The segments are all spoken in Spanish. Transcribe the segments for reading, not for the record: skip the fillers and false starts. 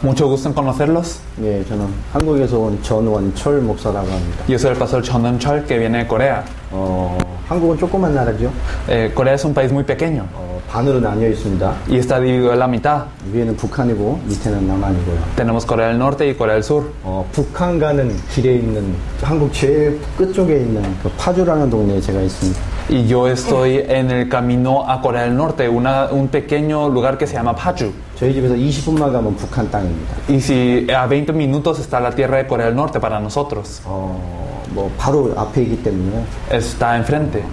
Mucho gusto en conocerlos. 예, 저는 한국에서 온 전원철 목사라고 합니다. Yo soy el pastor Chon Eun-chol que viene de Corea. 한국은 조그만 나라죠. Corea es un país muy pequeño 반으로 나뉘어 있습니다. y está dividido a la mitad. 위에는 북한이고 밑에는 남한이고요. Tenemos Corea del Norte y Corea del Sur. 북한 가는 길에 있는 한국 제일 끝쪽에 있는 그 파주라는 동네에 제가 있습니다. Y yo estoy en el camino a Corea del Norte, un pequeño lugar que se llama Paju. 저희 집에서 20분만 가면 북한 땅입니다. Y si a 20 minutos está la tierra de Corea del Norte para nosotros. 뭐 바로 앞에 있기 때문에 Está enfrente.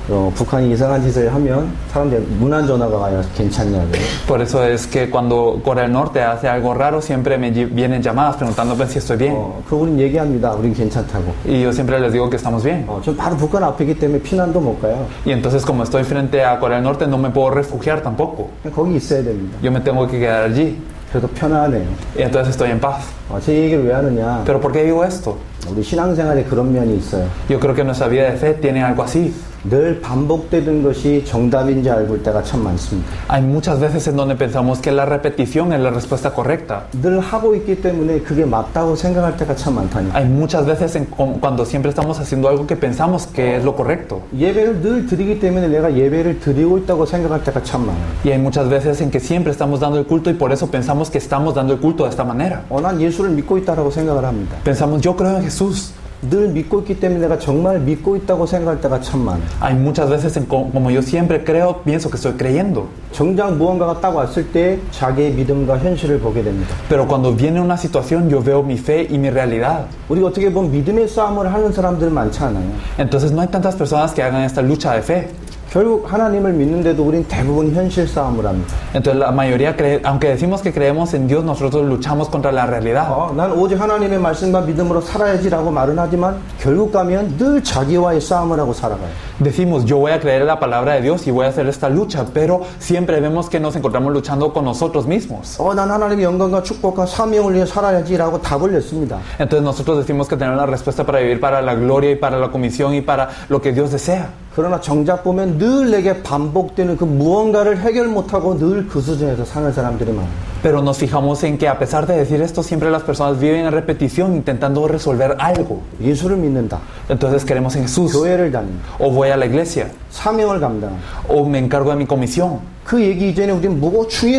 북한이 이상한 짓을 하면 사람들이 무난 전화가 와요. 괜찮냐고. Por eso es que cuando Corea del Norte hace algo raro siempre me vienen llamadas preguntándome si estoy bien. 그 우린 얘기합니다. 우린 괜찮다고. Y yo siempre les digo que estamos bien. 전 바로 북한 앞이기 때문에 피난도 못 가요. Y entonces como estoy frente a Corea del Norte no me puedo refugiar tampoco. 거기 있어야 됩니다. Yo me tengo que quedar allí. 그래도 편안해요. Y entonces estoy en paz. 제 얘기를 왜 하느냐? ¿Pero por qué digo esto? 우리 신앙생활에 그런 면이 있어요. Yo creo que nuestra vida de fe tiene algo así. 늘 반복되는 것이 정답인지 알고 때가 참 많습니다. Hay muchas veces en donde pensamos que la repetición es la respuesta correcta. 늘 하고 있기 때문에 그게 맞다고 생각할 때가 참 많다니까. Hay muchas veces cuando siempre estamos haciendo algo que pensamos que es lo correcto. 예배를 늘 드리기 때문에 내가 예배를 드리고 있다고 생각할 때가 참 많아요. Y hay muchas veces en que siempre estamos dando el culto y por eso pensamos que estamos dando el culto de esta manera. 난 예수를 믿고 있다라고 생각을 합니다. Pensamos, yo creo en Jesús. 늘 믿고 있기 때문에 내가 정말 믿고 있다고 생각할 때가 참 많아요. Hay muchas veces como yo siempre creo, pienso que estoy creyendo. 정작 무언가가 딱 왔을 때 자기의 믿음과 현실을 보게 됩니다. Pero cuando viene una situación, yo veo mi fe y mi realidad. 우리가 어떻게 보면 믿음의 싸움을 하는 사람들 많지 않아요. Entonces no hay tantas personas que hagan esta lucha de fe. 결국 하나님을 믿는데도 우린 대부분 현실 싸움을 합니다. Entonces la mayoría aunque decimos que creemos en Dios, nosotros luchamos contra la realidad. 난 오직 하나님의 말씀과 믿음으로 살아야지라고 말은 하지만 결국 가면 늘 자기와의 싸움을 하고 살아가요. Decimos, yo voy a creer en la palabra de Dios y voy a hacer esta lucha, pero siempre vemos que nos encontramos luchando con nosotros mismos. 난 하나님의 영광과 축복과 사명을 위해 살아야지라고 답을 냈습니다. Entonces nosotros decimos que tenemos la respuesta para vivir para la gloria y para la comisión y para lo que Dios desea. 그러나 정작 보면 늘 내게 반복되는 그 무언가를 해결 못하고 늘 그 수준에서 사는 사람들이 많아요. Pero nos fijamos en que a pesar de decir esto, siempre las personas viven en repetición intentando resolver algo. 예수를 믿는다. Entonces creemos en Jesús. 교회를 다닌다. O voy a la iglesia. 사명을 감당한다. O me encargo de mi comisión. 그 얘기 이전에 우리는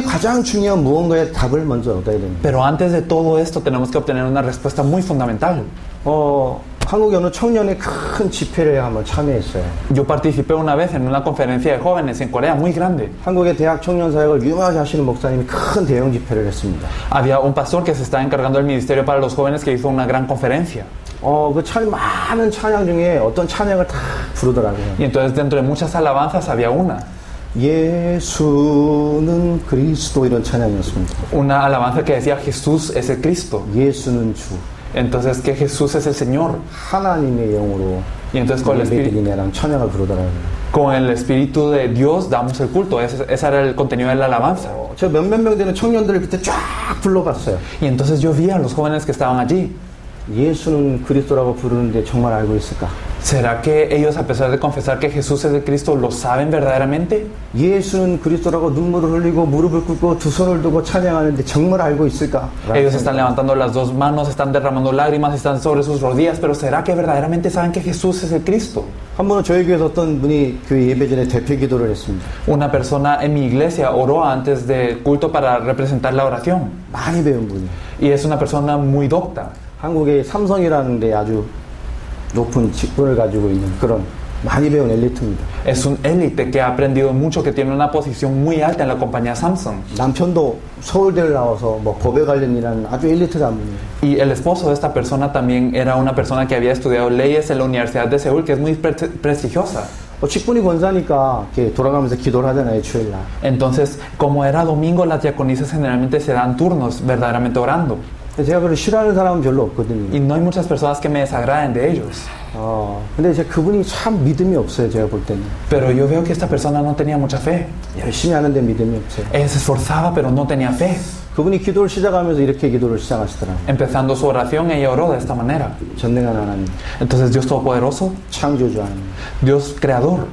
가장 중요한 무언가의 답을 먼저 얻어야 됩니다. Pero antes de todo esto tenemos que obtener una respuesta muy fundamental. 한국의 어느 청년의 큰 집회를 한번 참여했어요. Yo participé una vez en una conferencia de jóvenes en Corea muy grande. 한국의 대학 청년 사역을 유명하게 하시는 목사님이 큰 대형 집회를 했습니다. Había un pastor que se estaba encargando del ministerio para los jóvenes que hizo una gran conferencia. 많은 찬양 중에 어떤 찬양을 다 부르더라고요. Y entonces dentro de muchas alabanzas había una. 예수는 그리스도 이런 찬양이었습니다. Una alabanza que decía Jesús es el Cristo. 예수는 주. Entonces que Jesús es el Señor. 하나님의 영으로 Y entonces con el Espíritu de Dios damos el culto. Ese era el contenido de la alabanza. 저 몇몇 명 되는 청년들을 그때 쫙 불러봤어요. Y entonces yo vi a los jóvenes que estaban allí. 예수는 그리스도라고 부르는데 정말 알고 있을까? ¿Será que ellos, a pesar de confesar que Jesús es el Cristo, lo saben verdaderamente? 예수는 그리스도라고 눈물을 흘리고 무릎을 꿇고 두 손을 두고 찬양하는데 정말 알고 있을까? Ellos están levantando las dos manos, están derramando lágrimas, están sobre sus rodillas, pero ¿será que verdaderamente saben que Jesús es el Cristo? 한 번은 저희 교회에서 어떤 분이 교회 예배 전에 대표 기도를 했습니다. Una persona en mi iglesia oró antes del culto para representar la oración. 많이 배운 분이에요. Y es una persona muy docta. 한국의 삼성이라는 데 아주 높은 직분을 가지고 있는 그런 많이 배운 엘리트입니다. Es un élite que ha aprendido mucho, que tiene una posición muy alta en la compañía Samsung. 남편도 서울대를 나와서 법에 관련 일하는 아주 엘리트란 분이에요. Y el esposo de esta persona también era una persona que había estudiado leyes en la Universidad de Seúl, que es muy prestigiosa. 직분이 권사니까 이렇게 돌아가면서 기도를 하잖아요, 주일날. Entonces, como era domingo, las diaconisas generalmente se dan turnos verdaderamente orando. 제가 그걸 싫어하는 사람은 별로 없거든요. Y no hay muchas personas que me desagraden de ellos. 근데 이제 그분이 참 믿음이 없어요, 제가 볼 때는. Pero yo veo que esta persona no tenía mucha fe. 열심히 하는데 믿음이 없어요. Ella se esforzaba, pero no tenía fe. 그분이 기도를 시작하면서 이렇게 기도를 시작하시더라고요. Empezando su oración, ella oró de esta manera. 전능한 하나님. Entonces, Dios Todopoderoso, 창조주 하나님. Dios Creador,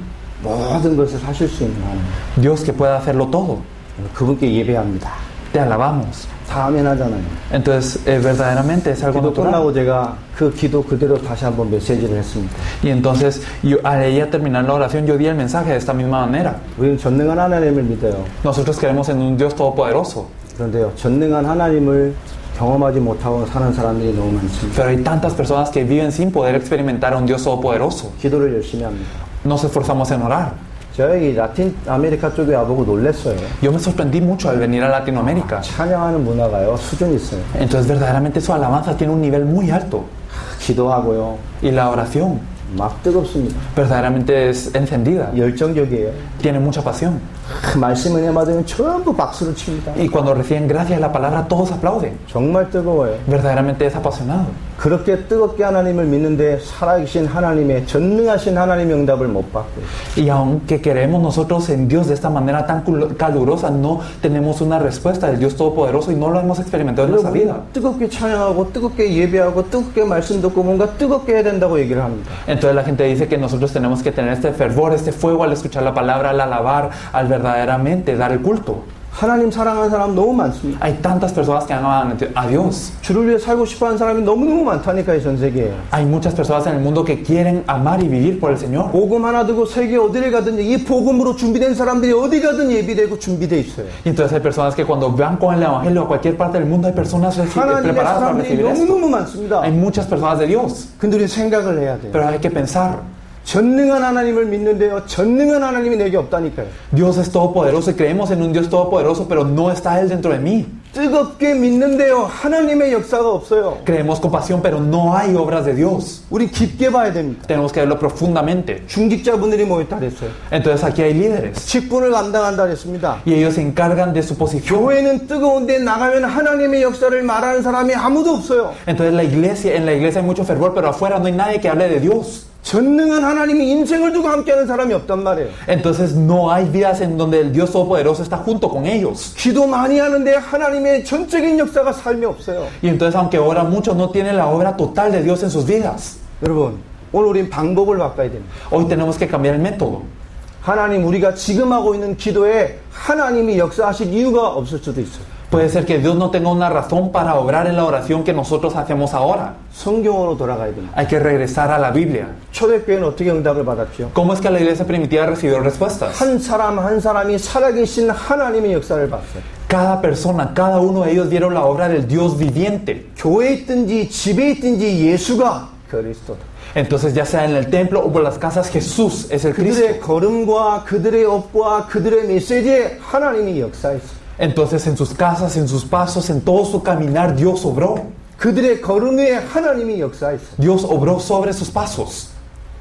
모든 것을 하실 수 있는 하나님. Dios que puede hacerlo todo. 그분께 예배합니다. Te alabamos. 당연하잖아요. Entonces, verdaderamente es algo 기도 natural. 끝나고 제가 그 기도 그대로 다시 한번 메시지를 했습니다. Y entonces, al ella terminar la oración, yo di el mensaje de esta misma manera. 우리는 전능한 하나님을 믿어요. Nosotros creemos en un Dios todopoderoso. 그런데요, 전능한 하나님을 경험하지 못하고 사는 사람들이 너무 많습니다. Pero hay tantas personas que viven sin poder experimentar a un Dios todopoderoso. 기도를 열심히 합니다. Nos esforzamos en orar. 저희 라틴 아메리카 쪽에 와보고 놀랐어요. Yo me sorprendí mucho al venir a Latinoamérica. 찬양하는 문화가요, 수준이 있어요. Entonces, verdaderamente su alabanza tiene un nivel muy alto. 기도하고요, Y la oración 막 뜨겁습니다. verdaderamente es encendida. 열정적이에요. Tiene mucha pasión. 말씀 은혜 받으면 전부 박수를 칩니다. Y cuando reciben gracia a la palabra, todos aplauden. 정말 뜨거워요. Verdaderamente es apasionado. 그렇게 뜨겁게 하나님을 믿는데 살아계신 하나님의 전능하신 하나님의 응답을 못 받고요. Y aunque queremos nosotros en Dios de esta manera tan calurosa, no tenemos una respuesta del Dios Todopoderoso y no lo hemos experimentado en nuestra vida. 뜨겁게 찬양하고 뜨겁게 예배하고 뜨겁게 말씀 듣고 뭔가 뜨겁게 해야 된다고 얘기를 합니다. Entonces la gente dice que nosotros tenemos que tener este fervor, este fuego al escuchar la palabra, al alabar, al verdaderamente dar el culto. 하나님 사랑하는 사람 너무 많습니다. Hay tantas personas que aman a Dios. 주를 위해 살고 싶어하는 사람이 너무너무 많다니까요, 전 세계에. Hay muchas personas en el mundo que quieren amar y vivir por el Señor. 복음 하나 듣고 세계 어디를 가든 이 복음으로 준비된 사람들이 어디 가든 예비되고 준비되어 있어요. Y entonces hay personas que cuando van con el Evangelio a cualquier parte del mundo, hay personas 하나님의 preparadas para 사람들이 recibir esto. 너무너무 많습니다. Hay muchas personas de Dios. 근데 우리 생각을 해야 돼요. Pero hay que pensar. 전능한 하나님을 믿는데요, 전능한 하나님이 내게 없다니까요. Dios es todopoderoso y creemos en un Dios todopoderoso, pero no está Él dentro de mí. 뜨겁게 믿는데요, 하나님의 역사가 없어요. Creemos con pasión, pero no hay obras de Dios. 우리 깊게 봐야 됩니다. Tenemos que verlo profundamente. 중직자분들이 모였다 그랬어요. Entonces aquí hay líderes 직분을 감당한다 그랬습니다. y ellos se encargan de su posición. 교회는 뜨거운데 나가면 하나님의 역사를 말하는 사람이 아무도 없어요. Entonces en la iglesia hay mucho fervor, pero afuera no hay nadie que hable de Dios. 전능한 하나님이 인생을 두고 함께하는 사람이 없단 말이에요. Entonces no hay vidas en donde el Dios todopoderoso está junto con ellos. 기도 많이 하는데 하나님의 전적인 역사가 삶에 없어요. Y entonces aunque oran mucho, no tienen la obra total de Dios en sus vidas. 여러분, 오늘 우린 방법을 바꿔야 됩니다. Hoy tenemos que cambiar el método. 하나님, 우리가 지금 하고 있는 기도에 하나님이 역사하실 이유가 없을 수도 있어요. Puede ser que Dios no tenga una razón para obrar en la oración que nosotros hacemos ahora. 성경으로 돌아가야 됩니다. Hay que regresar a la Biblia. 초대교회는 어떻게 응답을 받았죠? ¿Cómo es que la iglesia primitiva recibió respuestas? 한 사람 한 사람이 살아계신 하나님의 역사를 봤어요. Cada persona, cada uno de ellos vieron la obra del Dios viviente. 교회에 있든지 집에 있든지 예수가 그리스도다. Entonces, ya sea en el templo o por las casas, Jesús es el Cristo. 그들의 걸음과 그들의 업과 그들의 메시지에 하나님이 역사했어요. Entonces, en sus casas, en sus pasos, en todo su caminar, Dios obró. 그들의 걸음 위에 하나님이 역사했어요. Dios obró sobre sus pasos.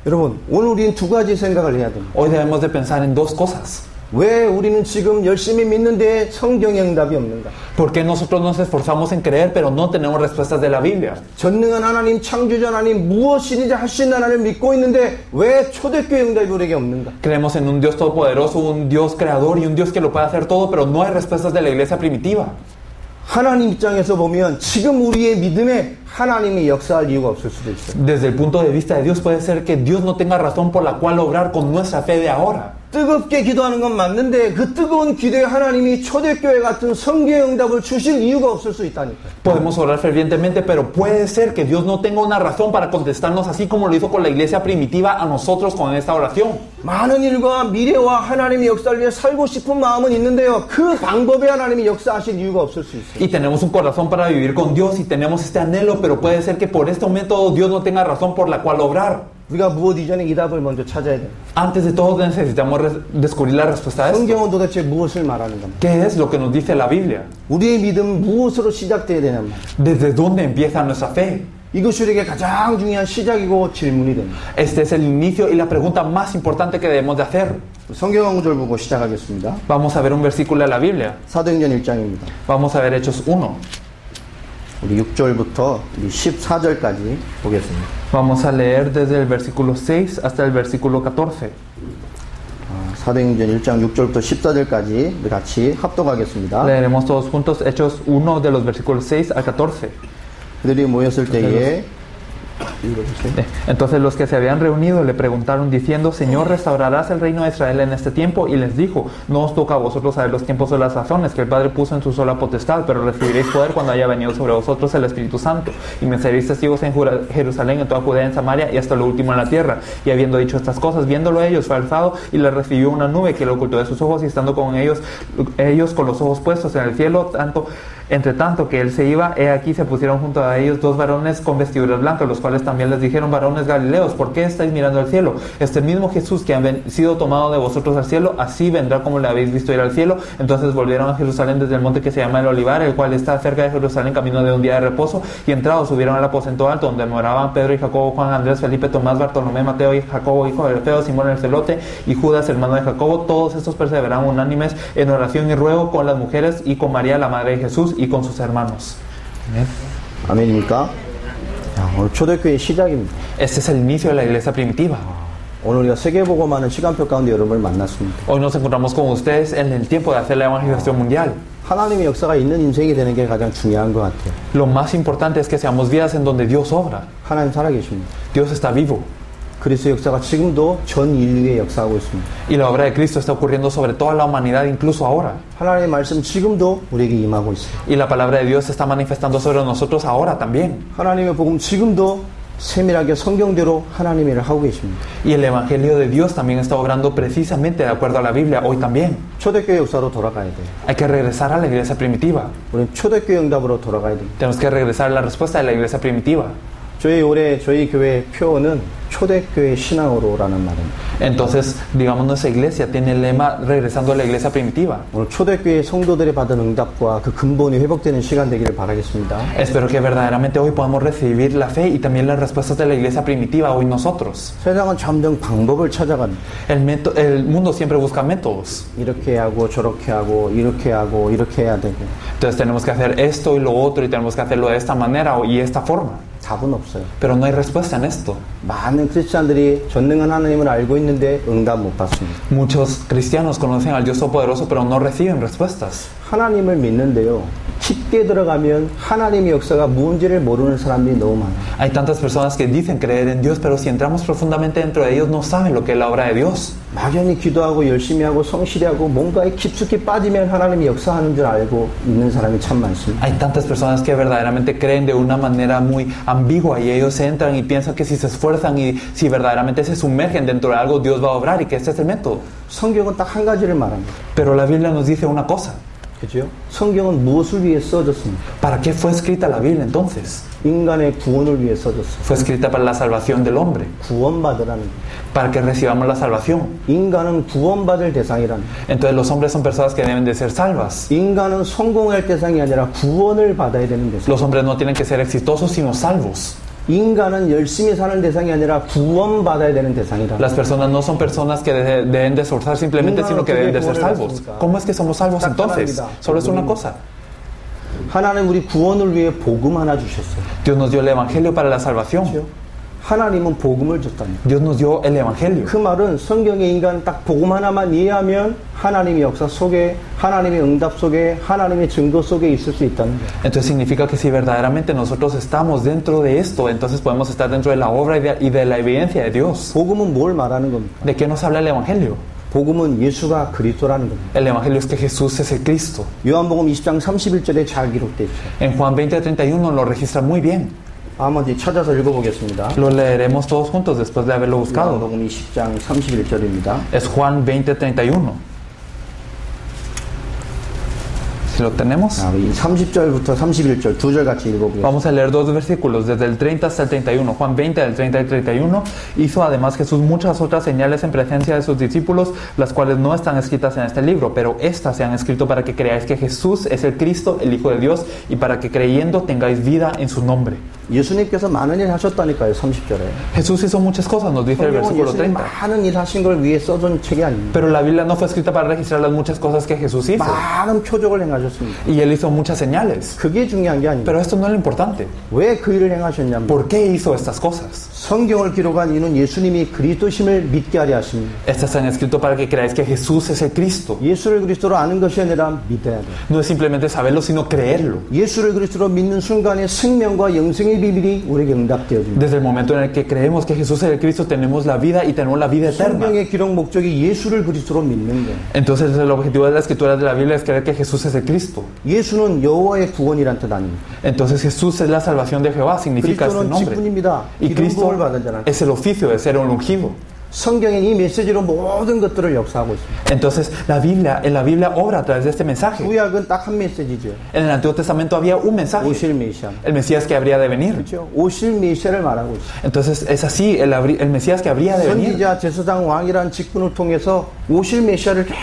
여러분, 오늘 우리는 두 가지 생각을 해야 됩니다. Hoy debemos de pensar en dos cosas. 왜 우리는 지금 열심히 믿는데 성경의 응답이 없는가? ¿Por qué nosotros nos esforzamos en creer, pero no tenemos respuestas de la Biblia? 전능한 하나님, 창조자 하나님, 무엇이든지 할 수 있는 하나님을 믿고 있는데 왜 초대교회 응답이 우리에게 없는가? Creemos en un Dios todopoderoso, un Dios creador y un Dios que lo puede hacer todo, pero no hay respuestas de la iglesia primitiva. 하나님 입장에서 보면 지금 우리의 믿음에 하나님이 역사할 이유가 없을 수도 있어요. Desde el punto de vista de Dios, puede ser que Dios no tenga razón por la cual obrar con nuestra fe de ahora. 뜨겁게 기도하는 건 맞는데 그 뜨거운 기도에 하나님이 초대교회 같은 성경의 응답을 주실 이유가 없을 수 있다니까요. Podemos orar fervientemente, pero puede ser que Dios no tenga una razón para contestarnos así como lo hizo con la iglesia primitiva a nosotros con esta oración. 많은 일과 미래와 하나님의 역사를 위해 살고 싶은 마음은 있는데요. 그 방법에 하나님이 역사하실 이유가 없을 수 있어요. Y tenemos un corazón para vivir con Dios y tenemos este anhelo, pero puede ser que por este método Dios no tenga razón por la cual obrar. 우리가 무엇 이전에 이 답을 먼저 찾아야 돼요. Antes de todo necesitamos descubrir la respuesta a esto. 성경은 도대체 무엇을 말하는 겁니까? ¿Qué es lo que nos dice la Biblia? 우리의 믿음 무엇으로 시작돼야 되냐면 ¿Desde dónde empieza nuestra fe? 이것이 우리에게 가장 중요한 시작이고 질문이 됩니다. Este es el inicio y la pregunta más importante que debemos de hacer. 성경 한 구절 보고 시작하겠습니다. Vamos a ver un versículo de la Biblia. 사도행전 1장입니다. Vamos a ver Hechos 1. 우리 6절부터 14절까지 보겠습니다. Vamos a leer desde el versículo 6 hasta el versículo 14. 사도행전 1장 6절부터 14절까지 같이 합독하겠습니다. Leeremos todos juntos Hechos 1 de los versículos 6 al 14. 그들이 모였을 때에 Entonces los que se habían reunido le preguntaron diciendo: Señor, ¿restaurarás el reino de Israel en este tiempo? Y les dijo: No os toca a vosotros saber los tiempos o las razones que el Padre puso en su sola potestad, pero recibiréis poder cuando haya venido sobre vosotros el Espíritu Santo, y me seréis testigos en Jerusalén, en toda Judea, en Samaria y hasta lo último en la tierra. Y habiendo dicho estas cosas, viéndolo ellos, fue alzado y le recibió una nube que lo ocultó de sus ojos, y estando con ellos con los ojos puestos en el cielo, entre tanto que él se iba, he aquí se pusieron junto a ellos dos varones con vestiduras blancas, los cuales también les dijeron: varones galileos, ¿por qué estáis mirando al cielo? Este mismo Jesús que ha sido tomado de vosotros al cielo, así vendrá como le habéis visto ir al cielo. Entonces volvieron a Jerusalén desde el monte que se llama el Olivar, el cual está cerca de Jerusalén, camino de un día de reposo, y entrados subieron al aposento alto, donde moraban Pedro y Jacobo, Juan, Andrés, Felipe, Tomás, Bartolomé, Mateo y Jacobo, hijo de Alfeo, Simón el celote, y Judas, hermano de Jacobo. Todos estos perseveraban unánimes en oración y ruego con las mujeres y con María, la madre de Jesús, y con sus hermanos. 아멘입니까? 오늘 초대교회 시작입니다. Este es el inicio de la iglesia primitiva. 오늘 우리가 세계복음하는 시간표 가운데 여러분을 만났습니다. Hoy nos encontramos con ustedes en el tiempo de hacer la evangelización mundial. 하나님의 역사가 있는 인생이 되는 게 가장 중요한 것 같아요. Lo más importante es que seamos vidas en donde Dios obra. 하나님 살아계십니다. Dios está vivo. 그리스도의 역사가 지금도 전 인류에 역사하고 있습니다. Y la obra de Cristo está ocurriendo sobre toda la humanidad, incluso ahora. 하나님의 말씀 지금도 우리에게 임하고 있습니다. Y la palabra de Dios se está manifestando sobre nosotros ahora también. 하나님의 복음 지금도 세밀하게 성경대로 하나님의 일을 하고 계십니다. Y el evangelio de Dios también está obrando precisamente de acuerdo a la Biblia hoy también. 초대교회 역사로 돌아가야 돼요. Hay que regresar a la iglesia primitiva. 우리는 초대교회 응답으로 돌아가야 됩니다. Tenemos que regresar a la respuesta de la iglesia primitiva. 올해 저희 교회 표어는 초대교회 신앙으로라는 말입니다. Entonces, digamos, nuestra iglesia tiene el lema regresando a la iglesia primitiva. 오늘 초대교회 성도들이 받은 응답과 그 근본이 회복되는 시간 되기를 바라겠습니다. Espero que verdaderamente hoy podamos recibir la fe y también las respuestas de la iglesia primitiva hoy nosotros. 세상은 점점 방법을 찾아갑니다. El mundo siempre busca métodos. 이렇게 하고 저렇게 하고 이렇게 하고 이렇게 해야 되고. Entonces tenemos que hacer esto y lo otro y tenemos que hacerlo de esta manera y esta forma. 답은 없어요. Pero no hay respuesta en esto. 많은 크리스찬들이 전능한 하나님을 알고 있는데 응답 못 받습니다. Muchos cristianos conocen al Dios Todopoderoso pero no reciben respuestas. 하나님을 믿는데요. 깊게 들어가면 하나님의 역사가 뭔지를 모르는 사람들이 너무 많아요. Hay tantas personas que dicen creer en Dios, pero si entramos profundamente dentro de ellos no saben lo que es la obra de Dios. 막연히 기도하고 열심히 하고 성실히 하고 뭔가에 깊숙이 빠지면 하나님이 역사하는 줄 알고 있는 사람이 참 많습니다. Hay tantas personas que verdaderamente creen de una manera muy ambigua y ellos entran y piensan que si se esfuerzan y si verdaderamente se sumergen dentro de algo, Dios va a obrar y que este es el método. 성경은 딱 한 가지를 말합니다. Pero la Biblia nos dice una cosa. 그죠? 성경은 무엇을 위해 써졌습니까? ¿Para qué fue escrita la Biblia entonces? 인간의 구원을 위해 써졌어요. Fue escrita para la salvación del hombre. 구원받으라는 거예요. Para que recibamos la salvación. 인간은 구원받을 대상이라는 거예요. Entonces los hombres son personas que deben de ser salvas. 인간은 성공할 대상이 아니라 구원을 받아야 되는 대상. Los hombres no tienen que ser exitosos sino salvos. 인간은 열심히 사는 대상이 아니라 구원받아야 되는 대상이다. Las personas no son personas que deben de esforzar simplemente, sino que deben de ser salvos. ¿Cómo es que somos salvos entonces? Solo es una cosa. 하나님 우리 구원을 위해 복음 하나 주셨어요. Dios nos dio el evangelio para la salvación. 하나님은 복음을 줬답니다. Dios nos dio el evangelio. 그 말은 성경의 인간 딱 복음 하나만 이해하면 하나님의 역사 속에, 하나님의 응답 속에, 하나님의 증거 속에 있을 수 있다는 거예요. Entonces significa que si verdaderamente nosotros estamos dentro de esto, entonces podemos estar dentro de la obra y de la evidencia de Dios. 복음은 뭘 말하는 겁니까? ¿De qué nos habla el evangelio? 복음은 예수가 그리스도라는 겁니다. El evangelio es que Jesús es el Cristo. 요한복음 20장 31절에 잘 기록되어 있어요. En Juan 20:31 lo registra muy bien. 한번 찾아서 읽어보겠습니다. Lo leeremos todos juntos después de haberlo buscado. 요한복음 20장 31절입니다. Es Juan 20:31. Si lo tenemos. 30절부터 31절 두 절 같이 읽어보겠습니다. Vamos a leer dos versículos, desde el 30 hasta el 31. Juan 20, del 30 al 31. Hizo además Jesús muchas otras señales en presencia de sus discípulos, las cuales no están escritas en este libro, pero estas se han escrito para que creáis que Jesús es el Cristo, el Hijo de Dios, y para que creyendo tengáis vida en su nombre. 예수님께서 많은 일 하셨다니까요. 30절에. Jesús hizo muchas cosas, nos dice el versículo 30. 많은 일 하신 걸 위해 써준 책이 아닙니다. Pero la Biblia no fue escrita para registrar las muchas cosas que Jesús hizo. 많은 표적을 행하셨습니다. Y él hizo muchas señales. 그게 중요한 게 아닙니다. Pero esto no es lo importante. 왜 그 일을 행하셨냐면 ¿Por qué hizo estas cosas? 성경을 기록한 이는 예수님이 그리스도심을 믿게 하려 하십니다. Estas se han escrito para que creáis que Jesús es el Cristo. 예수를 그리스도로 아는 것이 아니라 믿어야 돼요. No es simplemente saberlo, sino creerlo. 예수를 그리스도로 믿는 순간에 생명과 영생이 생명의 비밀이 우리에게 응답되어집니다. Desde el momento en el que creemos que Jesús es el Cristo, tenemos la vida y tenemos la vida eterna. 성경의 기록 목적이 예수를 그리스도로 믿는 거예요. Entonces el objetivo de la escritura de la Biblia es creer que Jesús es el Cristo. 예수는 여호와의 구원이란 뜻 아닙니다. Entonces Jesús es la salvación de Jehová, significa este 그리스도는 nombre. 직분입니다. Y 기름 Cristo 부음을 받은 자는. es el oficio de ser un ungido. 성경은 이 메시지로 모든 것들을 역사하고 있습니다. Entonces en la Biblia obra a través de este mensaje. 구약은 딱 한 메시지죠. En el Antiguo Testamento había un mensaje, 오실 메시아. el Mesías que habría de venir. 그렇죠? 오실 메시아를 말하고 있어요. Entonces es así, el Mesías que habría de venir. 선지자, 제사장, 왕이라는 직분을 통해서 오실 메시아를 계속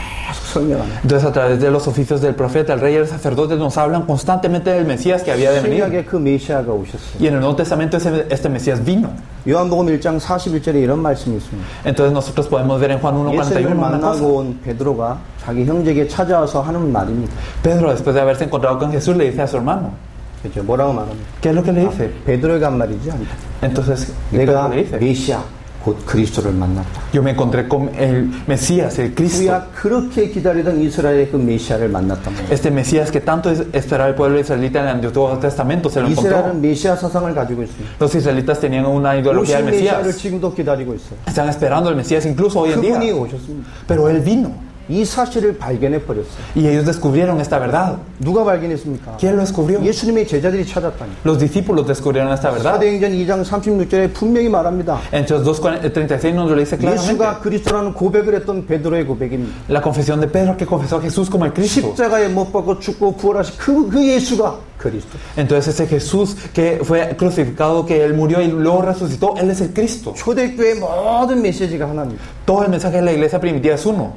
설명합니다. Entonces a través de los oficios del profeta, el rey y el sacerdote nos hablan constantemente del Mesías que había de venir. 신약에 그 메시아가 오셨어요. Y en el Nuevo Testamento este Mesías vino. 요한복음 1장 41절에 이런 말씀이 있습니다. Entonces nosotros podemos ver en Juan 예수님을 1:41 una cosa. 만나고 온 베드로가 자기 형제에게 찾아와서 하는 말입니다. Pedro, después de haberse encontrado con Jesús, le dice a su hermano. 그렇죠? 뭐라고 말합니까? ¿Qué es lo que le dice? 베드로가 한 말이지 않다. Entonces, 내가 Pedro le dice, 메시아 곧 그리스도를 만났다. yo me encontré con el Mesías, el Cristo. 구약 그렇게 기다리던 이스라엘의 그 메시아를 만났단 말이에요. Este Mesías que tanto esperaba el pueblo israelita en el Antiguo Testamento se lo encontró. 이스라엘은 메시아 사상을 가지고 있습니다. Los israelitas tenían una ideología del 오실 메시아를 Mesías. 지금도 기다리고 있어요. Están esperando el Mesías incluso hoy en día. 그분이 오셨습니다. Pero Él vino 이 사실을 발견해 버렸어요. y ellos descubrieron esta verdad. 누가 발견했습니까? ¿Quién lo descubrió? 예수님의 제자들이 찾았다니. Los discípulos descubrieron esta verdad. 사도행전 2장 36절에 분명히 말합니다. Entonces 2:36 nos lo dice claramente. 예수가 그리스도라는 고백을 했던 베드로의 고백입니다. La confesión de Pedro que confesó a Jesús como el Cristo. 십자가에 못 박고 죽고 부활하신 그 예수가 그리스도. Entonces ese Jesús que fue crucificado, que Él murió y luego resucitó, Él es el Cristo. 초대교회의 모든 메시지가 하나입니다. Todo el mensaje de la iglesia primitiva es uno.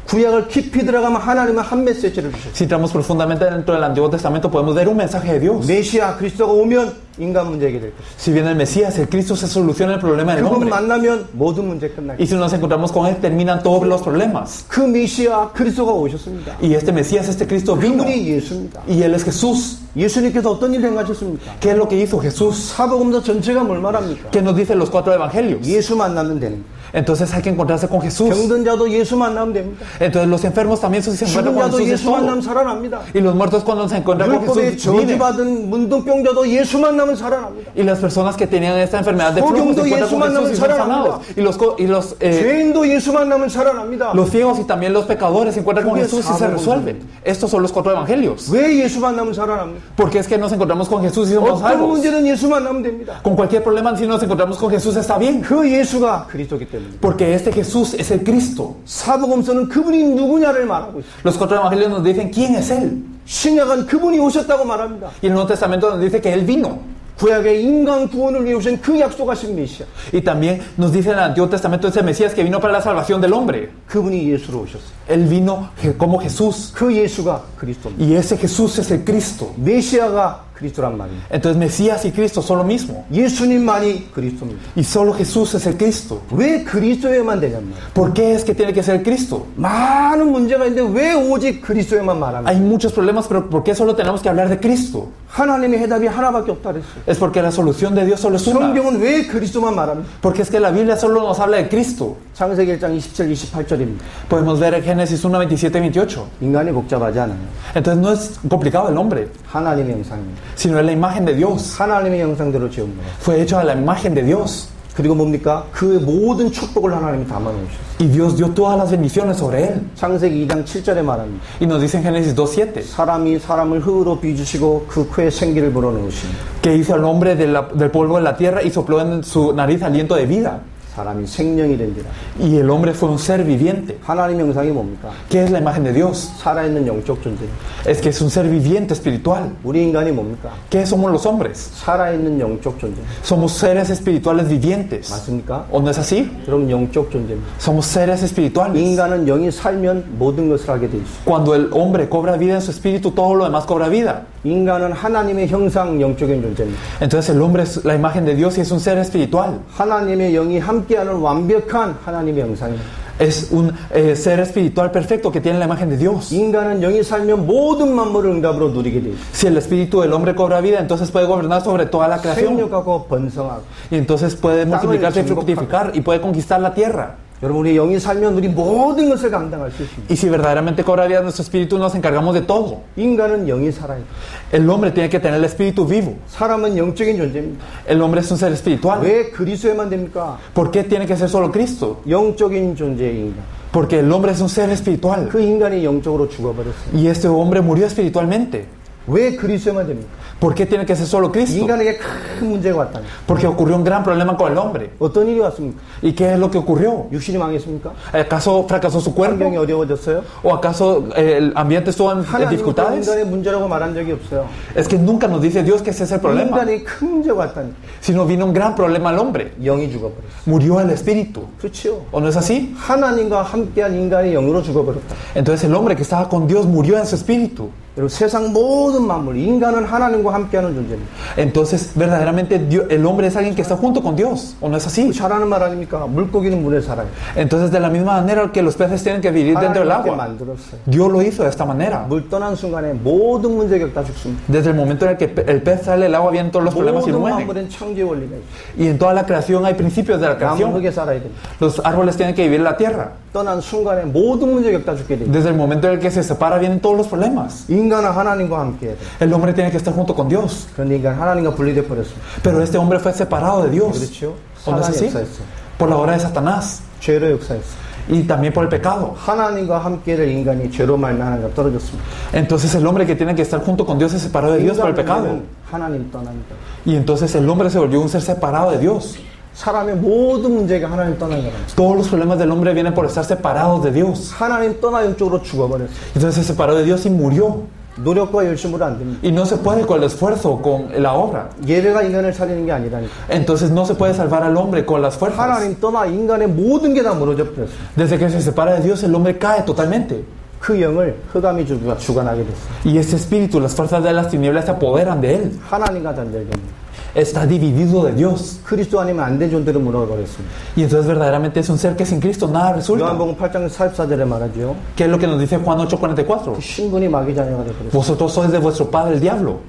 구약을 깊이 들어가면 하나님은 한 메시지를 주셨어요. Si entramos profundamente dentro del Antiguo Testamento podemos ver un mensaje de Dios. 메시아 그리스도가 오면 인간 문제 해결될 것이다. Si viene el Mesías, el Cristo, se soluciona el problema del 그분 hombre. 만나면 모든 문제 끝나겠다. Y si nos encontramos con Él, terminan todos los problemas. 그 메시아 그리스도가 오셨습니다. Y este Mesías, este Cristo vino. 그분이 예수입니다. Y Él es Jesús. 예수님께서 어떤 일을 행하셨습니까? ¿Qué es lo que hizo Jesús? 사복음서 전체가 뭘 말합니까? ¿Qué nos dicen los 4 evangelios? 예수 만나면 되는 거예요. Entonces hay que encontrarse con Jesús. 병든 자도 예수 만나면 됩니다. Entonces los enfermos también se encuentran 죽은 con 자도 Jesús. Es 예수 만나면 todo. 살아납니다. Y los muertos cuando se encuentran con 율법에 Jesús viven. 저주받은 문둥병자도 예수 만나면 살아납니다. Y las personas que tenían esta enfermedad de flujo se 소경도 encuentran 예수 con 만나면 Jesús y son 살아납니다. sanados. Y los 죄인도 예수 만나면 살아납니다. los ciegos y también los pecadores se encuentran con 그게 Jesús y se 사복음서입니다. resuelven. Estos son los 4 evangelios. 왜 예수 만나면 살아납니까? Porque es que nos encontramos con Jesús y somos 어떤 salvos. 문제든 예수 만나면 됩니다. Con cualquier problema, si nos encontramos con Jesús, está bien. 그 예수가 그리스도기 때문에. Porque este Jesús es el Cristo. 사복음서는 그분이 누구냐를 말하고 있어요. Los 4 evangelios nos dicen quién es Él. 신약은 그분이 오셨다고 말합니다. Y el Nuevo Testamento nos dice que Él vino. 구약의 인간 구원을 위해 오신 그 약속하신 메시아. Y también nos dice en el Antiguo Testamento ese Mesías que vino para la salvación del hombre. 그분이 예수로 오셨어요. Él vino como Jesús. 그 예수가 그리스도입니다. Y ese Jesús es el Cristo. 메시아가 그리스도란 말입니다. Entonces Mesías y Cristo son lo mismo. 예수님만이 그리스도입니다. Y solo Jesús es el Cristo. 왜 그리스도에만 되냐면 ¿Por qué es que tiene que ser el Cristo? 많은 문제가 있는데 왜 오직 그리스도에만 말합니까? Hay muchos problemas, pero ¿por qué solo tenemos que hablar de Cristo? 하나님의 해답이 하나밖에 없다 그랬어요. Es porque la solución de Dios solo es una. 성경은 왜 그리스도만 말합니까? Porque es que la Biblia solo nos habla de Cristo. 창세기 1장 27, 28절입니다. Podemos ver en Génesis 1, 27 y 28. 인간이 복잡하지 않아요. Entonces no es complicado el hombre, 하나님의 형상입니다. sino es la imagen de Dios. 하나님의 형상대로 지은 거예요. Fue hecho a la imagen de Dios. 그리고 뭡니까? 그 모든 축복을 하나님이 담아놓으셨어요. Y Dios dio todas las bendiciones sobre él. 창세기 2장 7절에 말합니다. Y nos dice en Génesis 2:7 사람이 사람을 흙으로 빚으시고 그 코에 생기를 불어넣으시니 que hizo al hombre del polvo de la tierra y sopló en su nariz aliento de vida. 사람이 생명이 된지라. Y el hombre fue un ser viviente. 하나님의 형상이 뭡니까? ¿Qué es la imagen de Dios? 살아있는 영적 존재. Es que es un ser viviente espiritual. 우리 인간이 뭡니까? ¿Qué somos los hombres? 살아있는 영적 존재. Somos seres espirituales vivientes. 맞습니까? ¿O no es así? 그럼 영적 존재입니다. Somos seres espirituales. 인간은 영이 살면 모든 것을 하게 돼 있어요. Cuando el hombre cobra vida en su espíritu, todo lo demás cobra vida. 인간은 하나님의 형상 영적인 존재입니다. Entonces el hombre es la imagen de Dios y es un ser espiritual. 하나님의 영이 함께하는 완벽한 하나님의 형상입니다. Es un ser espiritual perfecto que tiene la imagen de Dios. 인간은 영이 살면 모든 만물을 응답으로 누리게 돼 있어요. Si el espíritu del hombre cobra vida, entonces puede gobernar sobre toda la creación. 생육하고 번성하고. Y entonces puede multiplicarse y fructificar y puede conquistar la tierra. 여러분, 우리 영이 살면 우리 모든 것을 감당할 수 있습니다. Y si verdaderamente cobra vida nuestro espíritu, nos encargamos de todo. 인간은 영이 살아야 돼요. El hombre tiene que tener el espíritu vivo. 사람은 영적인 존재입니다. El hombre es un ser espiritual. 왜 그리스도에만 됩니까? ¿Por qué tiene que ser solo Cristo? 영적인 존재의 인간. Porque el hombre es un ser espiritual. 그 인간이 영적으로 죽어버렸어요. Y este hombre murió espiritualmente. 왜 그리스도에만 됩니까? ¿Por qué tiene que ser solo Cristo? 인간에게 큰 문제가 왔다니. Porque ocurrió un gran problema con el hombre. 어떤 일이 왔습니까? ¿Y qué es lo que ocurrió? 육신이 망했습니까? ¿Acaso fracasó su cuerpo? 환경이 어려워졌어요? ¿O acaso el ambiente estuvo en 하나님은 dificultades? 인간의 문제라고 말한 적이 없어요. Es que nunca nos dice Dios que ese es el problema. 인간이 큰 문제가 왔다니. Sino vino un gran problema al hombre. 영이 죽어버렸어요. Murió el espíritu. 그렇죠? ¿O no es así? 하나님과 함께한 인간이 영으로 죽어버렸다. Entonces el hombre que estaba con Dios murió en su espíritu. 여러분, 세상 모든 만물, 인간은 하나님과 함께하는 존재입니다. Entonces verdaderamente el hombre es alguien que está junto con Dios. ¿O no es así? 잘하는 말 아닙니까? 물고기는 물에 살아요. Entonces de la misma manera que los peces tienen que vivir dentro del 하나님께 agua, 만들었어요. Dios lo hizo de esta manera. 물 떠난 순간에 모든 문제 겪다 죽습니다. Desde el momento en el que el pez sale del agua vienen todos los problemas y 모든 mueren. 만물엔 창조의 원리가 있어요. Y en toda la creación hay principios de la 나무 creación. 흙에 살아야 됩니다. Los árboles tienen que vivir en la tierra. 떠난 순간에 모든 문제 겪다 죽게 됩니다. Desde el momento en el que se separa vienen todos los problemas. 인간은 하나님과 함께해야 돼요. El hombre tiene que estar junto con Dios. 그런데 인간 하나님과 분리돼 버렸습니다. Pero este hombre fue separado de Dios. 그렇죠? ¿O no es 사단이 así? 역사했어요. Por la obra de Satanás. 죄로 역사했어요. Y también por el pecado. 하나님과 함께될 인간이 죄로 말미암아 하나님과 떨어졌습니다. Entonces el hombre que tiene que estar junto con Dios se separó de Dios por el pecado. 인간은 하나님 떠납니다. Y entonces el hombre se volvió un ser separado de Dios. 사람의 모든 문제가 하나님 떠난 거랍니다. Todos los problemas del hombre vienen por estar separados de Dios. 하나님 떠나 영적으로 죽어버렸어요. Entonces se separó de Dios y murió. 노력과 열심으로 안 됩니다. Y no se puede con el esfuerzo, con la obra. 예배가 인간을 살리는 게 아니라니까. Entonces no se puede salvar al hombre con las fuerzas. 하나님 떠나 인간의 모든 게 다 무너져 버렸어요. Desde que se separa de Dios, el hombre cae totalmente. 그 영을 흑암이 주관하게 됐어요. Y ese espíritu, las fuerzas de las tinieblas se apoderan de él. 하나님과 단절됩니다. Está dividido de Dios. 그리스도 아니면 안 된 존재로 무너버렸습니다. Y entonces verdaderamente es un ser que sin Cristo nada resulta. 요한복음 8장 44절에 말하죠. ¿Qué es lo que nos dice Juan 8:44? 그 신분이 마귀 자녀가 되버렸어요. Vosotros sois de vuestro padre el diablo.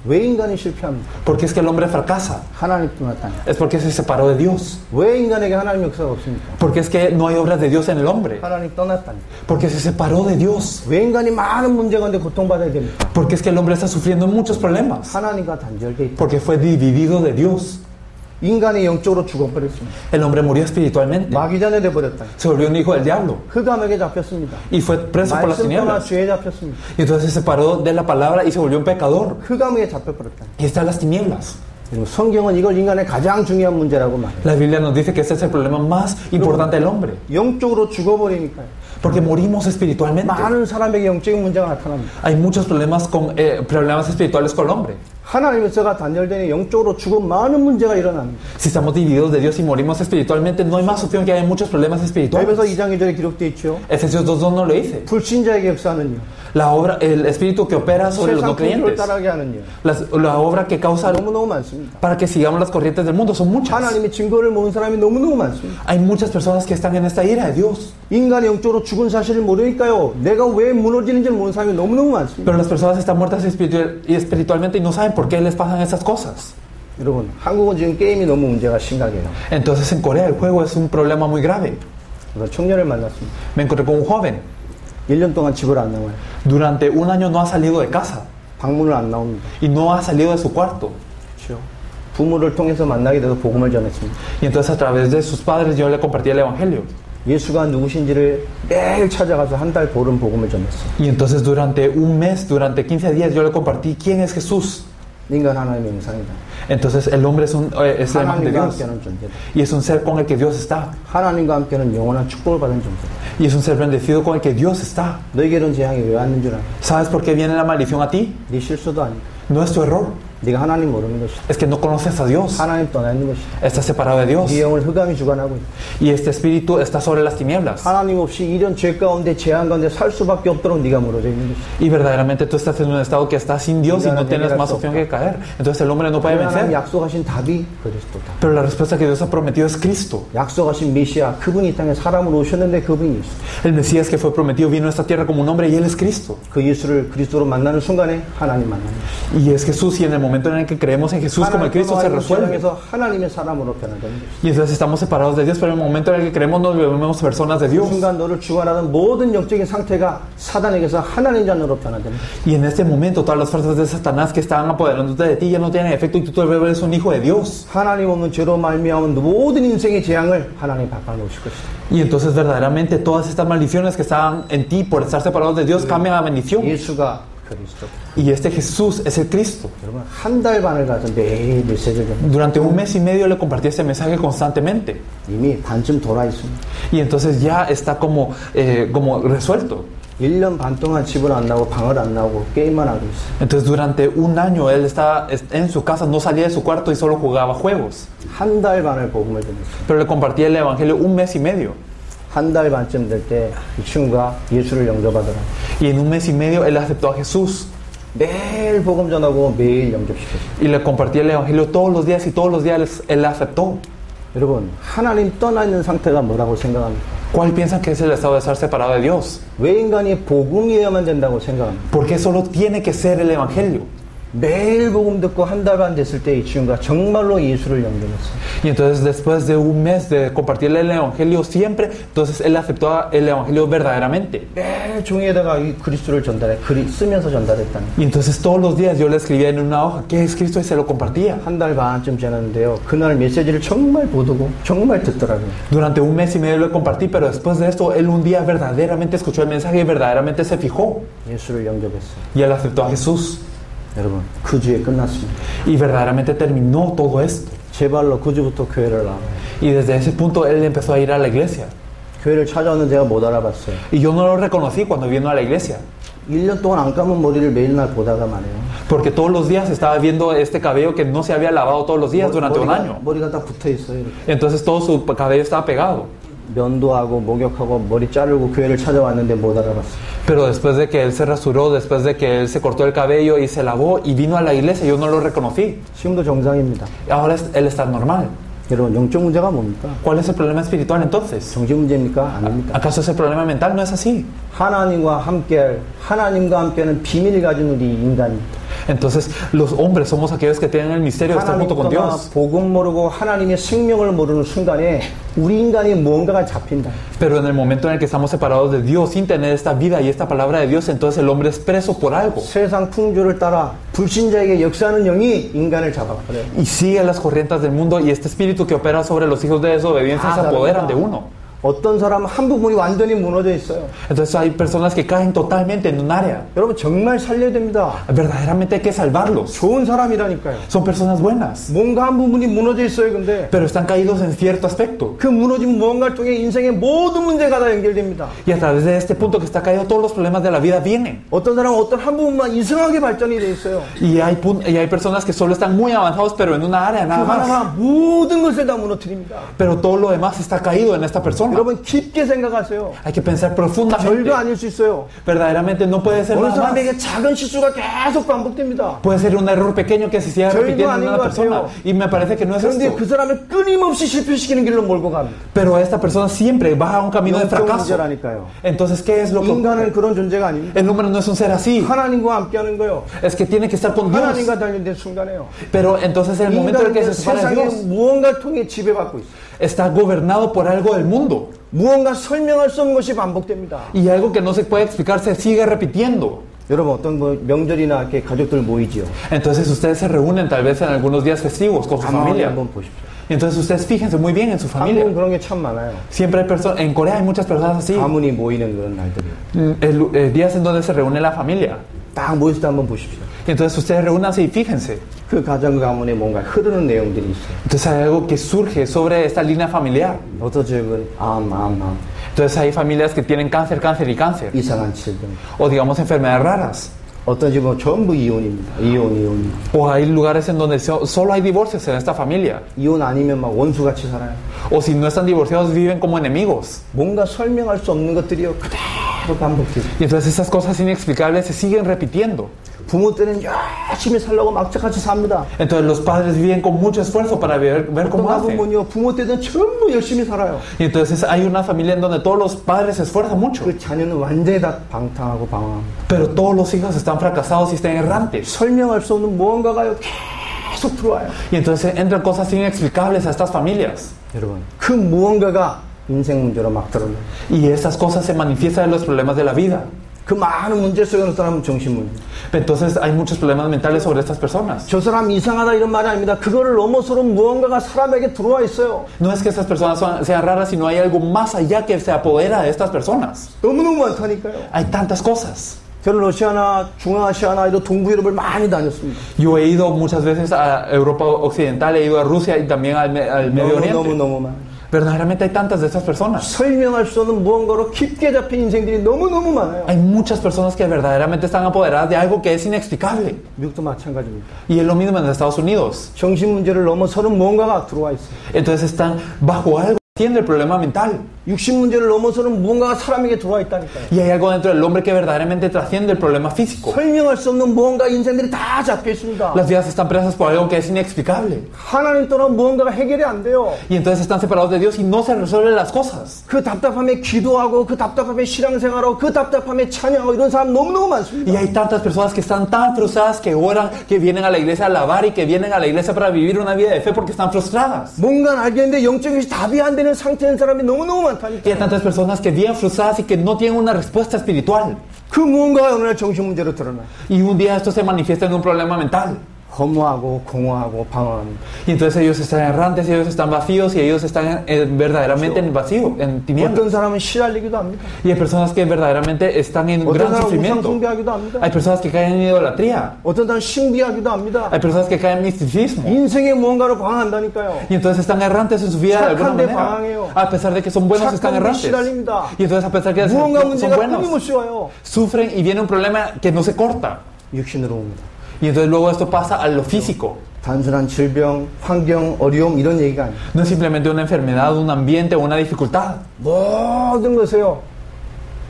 왜 인간이 실패합니까? Porque es que el hombre fracasa. 하나님 떠났다니. Es porque se separó de Dios. 왜 인간에게 하나님 역사가 없습니까? Porque es que no hay obras de Dios en el hombre. 하나님 떠났다니. Porque se separó de Dios. 왜 인간이 많은 문제 가운데 고통받아야 됩니까? Porque es que el hombre está sufriendo muchos problemas. 하나님과 단절돼 있다. Porque fue dividido de Dios. 인간이 영적으로 죽어버렸습니다. El hombre murió espiritualmente. 마귀 자녀 돼버렸다. Se volvió un hijo del diablo. 흑암에게 잡혔습니다. Y fue preso por las 말씀 떠나 tinieblas. 죄에 잡혔습니다. Y entonces se separó de la palabra y se volvió un pecador. 흑암에 잡혀버렸다. Y está en las tinieblas. 그리고 성경은 이걸 인간의 가장 중요한 문제라고 말해요. La Biblia nos dice que ese es el problema más importante del hombre. 영적으로 죽어버리니까요. Porque morimos espiritualmente. 많은 사람에게 영적인 문제가 나타납니다. Hay muchos problemas problemas espirituales con el hombre. 하나님에서가 단절되니 영적으로 죽어 많은 문제가 일어납니다. Si estamos divididos de Dios y morimos espiritualmente, no hay más opción que haya muchos problemas espirituales. 에베소 2장 2절에 기록되어 있죠. Efesios 2:2 no lo dice. 불신자에게 역사하는요. El espíritu que opera sobre los no 세상 풍조를 creyentes. 따라가게 하는요. La obra que causa 너무너무 많습니다. para que sigamos las corrientes del mundo son muchas. 하나님의 증거를 모르는 사람이 너무너무 많습니다. Hay muchas personas que están en esta ira de Dios. 인간이 영적으로 죽은 사실을 모르니까요. 내가 왜 무너지는지를 모르는 사람이 너무너무 많습니다. Pero las personas están muertas espiritualmente y no saben por qué les pasan esas cosas. 여러분, 한국은 지금 게임이 너무 문제가 심각해요. Entonces en Corea el juego es un problema muy grave. 그래서 청년을 만났습니다. Me encontré con un joven. 1년 동안 집을 안 나와요. Durante un año no ha salido de casa 방문을 안 나옵니다. y no ha salido de su cuarto. 그렇죠. 부모를 통해서 만나게 돼서 복음을 전했습니다. Y entonces a través de sus padres yo le compartí el evangelio. 예수가 누구신지를 매일 찾아가서 한 달 보름 복음을 전했어요. Y entonces durante un mes, durante 15 días yo le compartí quién es Jesús. 인간 하나님의 형상이다. Entonces el hombre es la imagen de 하나님과 Dios 함께하는 존재다. y es un ser con el que Dios está. 하나님과 함께는 영원한 축복을 받은 존재다. Y es un ser bendecido con el que Dios está. 너에게는 재앙이 왜 왔는 줄 알아? ¿Sabes por qué viene la maldición a ti? 네 실수도 아니고 No es tu error, 네가 하나님 모르는 것이다. es que no conoces a Dios. 하나님 떠나 있는 것이다. Estás separado de Dios 네 영을 흑암이 주관하고 있다. y este espíritu está sobre las tinieblas. 하나님 없이 이런 죄 가운데 재앙 가운데 살 수밖에 없도록 네가 무너져 있는 것이다. Y verdaderamente tú estás en un estado que estás sin Dios y no tienes más opción que caer. Entonces el hombre no puede 하나님 vencer. 약속하신 답이 그리스도다. Pero la respuesta que Dios ha prometido es Cristo. 약속하신 메시아 그분이 이 땅에 사람으로 오셨는데 그분이 예수. El Mesías que fue prometido vino a esta tierra como un hombre y Él es Cristo. 그 예수를 그리스도로 만나는 순간에 하나님 만납니다. Y es Jesús y en el momento momento en el que creemos en Jesús como el Cristo se resuelve. 세상에서 하나님의 사람으로 변화되는 것이죠. Y entonces estamos separados de Dios, pero en el momento en el que creemos nos volvemos personas de Dios. 그 순간 너를 주관하는 모든 영적인 상태가 사단에게서 하나님 자녀로 변화되는 것이죠. Y en este momento todas las fuerzas de Satanás que estaban apoderándote de ti ya no tienen efecto y tú te vuelves un hijo de Dios. 하나님 없는 죄로 말미암은 모든 인생의 재앙을 하나님 바꿔놓으실 것이다. Y entonces verdaderamente todas estas maldiciones que estaban en ti por estar separados de Dios cambian a bendición. 예수가 그리스도. Y este Jesús es el Cristo. 여러분 한 달 반을 가서 매일 메시지를 Durante un mes y medio le compartí este mensaje constantemente. 이미 반쯤 돌아 있습니다. Y entonces ya está como resuelto. 1년 반 동안 집을 안 나오고 방을 안 나오고 게임만 하고 있어요. Entonces durante un año él estaba en su casa, no salía de su cuarto y solo jugaba juegos. 한 달 반을 복음을 전했어요. Pero le compartí el evangelio un mes y medio. 한 달 반쯤 될 때 이 친구가 예수를 영접하더라고요. Y en un mes y medio él aceptó a Jesús. 매일 복음 전하고 매일 영접시켰어요. Y le compartí el evangelio todos los días y todos los días él aceptó. 여러분 하나님 떠나 있는 상태가 뭐라고 생각합니까? ¿Cuál piensan que es el estado de estar separado de Dios? 왜 인간이 복음이어야만 된다고 생각합니까? ¿Por qué solo tiene que ser el evangelio? 매일 복음 듣고 한 달 반 됐을 때 이 친구가 정말로 예수를 영접했어요. Y entonces después de un mes de compartirle el evangelio siempre, entonces él aceptó el evangelio verdaderamente. 매일 종이에다가 이 그리스도를 전달해 쓰면서 전달했다는. Y entonces todos los días yo le escribía en una hoja qué es Cristo y se lo compartía. 한 달 반쯤 지났는데요. 그날 메시지를 정말 보고 정말 듣더라고요. Durante un mes y medio lo compartí, pero después de esto él un día verdaderamente escuchó el mensaje y verdaderamente se fijó. 예수를 영접했어요. Y él aceptó a Jesús. 여러분 그 주에 끝났습니다. Y verdaderamente terminó todo esto. 제 발로 그 주부터 교회를 나와요. Y desde ese punto él empezó a ir a la iglesia. 교회를 찾아오는 제가 못 알아봤어요. Y yo no lo reconocí cuando vino a la iglesia. 1년 동안 안 감은 머리를 매일 날 보다가 말이에요. Porque todos los días estaba viendo este cabello que no se había lavado todos los días durante un año. 머리가 다 붙어 있어요. 이렇게. Entonces todo su cabello estaba pegado. 면도하고 목욕하고 머리 자르고 교회를 찾아왔는데 못 알아봤어요. Pero después de que él se rasuró, después de que él se cortó el cabello y se lavó y vino a la iglesia, yo no lo reconocí. 지금도 정상입니다. Ahora él está normal. 여러분 영적 문제가 뭡니까? ¿Cuál es el problema espiritual entonces? 정신 문제입니까? 아닙니까? ¿Acaso es el problema mental? No es así. 하나님과 함께하는 비밀을 가진 우리 인간입니다. Entonces los hombres somos aquellos que tienen el misterio de estar junto con 하나님 Dios. 복음 모르고 하나님의 생명을 모르는 순간에 우리 인간이 뭔가가 잡힌다. Pero en el momento en el que estamos separados de Dios sin tener esta vida y esta palabra de Dios, entonces el hombre es preso por algo. 세상 풍조를 따라 불신자에게 역사하는 영이 인간을 잡아버려요. Y sigue las corrientes del mundo y este espíritu que opera sobre los hijos de desobediencia se apoderan de uno. 어떤 사람은 한 부분이 완전히 무너져 있어요. Entonces hay personas que caen totalmente en un área. 여러분 정말 살려야 됩니다. Verdaderamente hay que salvarlos. 좋은 사람이라니까요. Son personas buenas. 뭔가 한 부분이 무너져 있어요. 근데 Pero están caídos en cierto aspecto. 그 무너진 무언가를 통해 인생의 모든 문제가 다 연결됩니다. Y a través de este punto que está caído, todos los problemas de la vida vienen. 어떤 사람은 어떤 한 부분만 이상하게 발전이 돼 있어요. Y hay personas que solo están muy avanzados, pero en una área 그 nada más. 하나가 모든 것을 다 무너뜨립니다. Pero todo lo demás está caído en esta persona. 여러분 깊게 생각하세요. Hay que pensar profundamente. 별거 아닐 수 있어요. Verdaderamente no puede ser 어느 nada más. 사람에게 작은 실수가 계속 반복됩니다. Puede ser un error pequeño que se siga 별거 repitiendo en 아닌 una 것 persona. 같아요. Y me parece que no es 그런데 esto. 그 사람을 끊임없이 실패시키는 길로 몰고 갑니다. Pero esta persona siempre va a un camino de 영적 fracaso. 문제라니까요. Entonces, ¿qué es lo que 인간은 그런 존재가 아닙니다. el número no es un ser así? 하나님과 함께하는 거예요. Es que tiene que estar con Dios. 하나님과 단련된 순간에요. Pero entonces en el momento en el que 인간은 se separa de 세상의 Dios, 무언가를 통해 지배받고 있어요. está gobernado por algo del mundo. 무언가 설명할 수 없는 것이 반복됩니다. Y algo que no se puede explicar se sigue repitiendo. 여러분 어떤 뭐 명절이나 이렇게 가족들 모이지요. Entonces ustedes se reúnen tal vez en algunos días festivos con su 가만히 familia. 한번 보십시오. Y entonces ustedes fíjense muy bien en su familia. 한국은 그런 게 참 많아요. Siempre hay personas, en Corea hay muchas personas así. 가문이 모이는 그런 날들이요. Días en donde se reúne la familia. 딱 모였을 때 한번 보십시오. Y entonces ustedes reúnanse y fíjense. 그 가정 가문에 뭔가 흐르는 내용들이 있어요. Entonces hay algo que surge sobre esta línea familiar. 어떤 지역은 암. Entonces hay familias que tienen cáncer, cáncer y cáncer. 이상한 질병. O digamos enfermedades raras. 어떤 집은 전부 이혼입니다. 이혼. O hay lugares en donde solo hay divorcios en esta familia. 이혼 아니면 막 원수같이 살아요. O si no están divorciados viven como enemigos. 뭔가 설명할 수 없는 것들이요. 그대로 계속 반복되죠. Y entonces esas cosas inexplicables se siguen repitiendo. 부모 때는 열심히 살려고 막자같이 삽니다. Entonces los padres viven con mucho esfuerzo para ver cómo 어떤 hacen. 가부모는요, 부모 때는 전부 열심히 살아요. Y entonces hay una familia en donde todos los padres se esfuerzan mucho. 그 자녀는 완전히 다 방탕하고 방황합니다. Pero todos los hijos están fracasados y están errantes. 설명할 수 없는 무언가가요, 계속 들어와요. Y entonces entran cosas inexplicables a estas familias. 여러분, 그 무언가가 인생 문제로 막 드러나요. Y esas cosas se manifiestan en los problemas de la vida. 그 많은 문제 속에 어떤 사람은 정신문제. Entonces hay muchos problemas mentales sobre estas personas. 저 사람 이상하다 이런 말이 아닙니다. 그거를 넘어서는 무언가가 사람에게 들어와 있어요. No es que estas personas sean raras, sino hay algo más allá que se apodera de estas personas. 너무너무 많다니까요. Hay tantas cosas. 저는 러시아나 중앙아시아나 이런 동부 유럽을 많이 다녔습니다. Yo he ido muchas veces a Europa Occidental, he ido a Rusia y también al Medio Oriente. 너무 많아요. Verdaderamente hay tantas de estas personas. 설명할 수 없는 무언가로 깊게 잡힌 인생들이 너무너무 많아요. Hay muchas personas que verdaderamente están apoderadas de algo que es inexplicable. 미국도 마찬가지입니다. Y es lo mismo en Estados Unidos. 정신 문제를 넘어서는 무언가가 들어와 있어요. Entonces están bajo algo que atiende el problema mental. 육신 문제를 넘어서는 무언가가 사람에게 들어와 있다니까요. Y hay algo dentro del hombre que verdaderamente trasciende el problema físico. 설명할 수 없는 무언가 인생들이 다 잡혀 있습니다. Las vidas están presas por algo que es inexplicable. 하나님 떠난 무언가가 해결이 안 돼요. Y entonces están separados de Dios y no se resuelven las cosas. 그 답답함에 기도하고 그 답답함에 신앙생활하고 그 답답함에 찬양하고 이런 사람 너무너무 많습니다. Y hay tantas personas que están tan frustradas que oran, que vienen a la iglesia a alabar y que vienen a la iglesia para vivir una vida de fe porque están frustradas. 뭔가 알겠는데 영적인 것이 답이 안 되는 상태인 사람이 너무너무 Y hay 많다니까요. tantas personas que viven frustradas y que no tienen una respuesta espiritual. 그 무언가가 어느 날 정신 문제로 드러나요. Y un día esto se manifiesta en un problema mental. 허무하고 공허하고 방황합니다. Y entonces ellos están errantes, ellos están vacíos y ellos están verdaderamente en vacío, en tinieblas. 어떤 사람은 시달리기도 합니다. Y hay personas que verdaderamente están en un 어떤 gran 사람은 우상 sufrimiento. 숭배하기도 합니다. Hay personas que caen en idolatría. 어떤 사람은 신비하기도 합니다. Hay personas que caen en misticismo. 인생의 무언가로 방황한다니까요. Y entonces están errantes en su vida de alguna 착한데 manera. 방황해요. A pesar de que son buenos, están 착한데 errantes. 시달립니다. Y entonces a pesar de que 무언가 son 문제가 buenos, 끊임없이 와요. sufren y viene un problema que no se corta. 육신으로 옵니다. Y entonces luego esto pasa a lo físico. 단순한 질병, 환경, 어려움 이런 얘기가 아니에요. No es simplemente una enfermedad, un ambiente o una dificultad. 모든 것에요.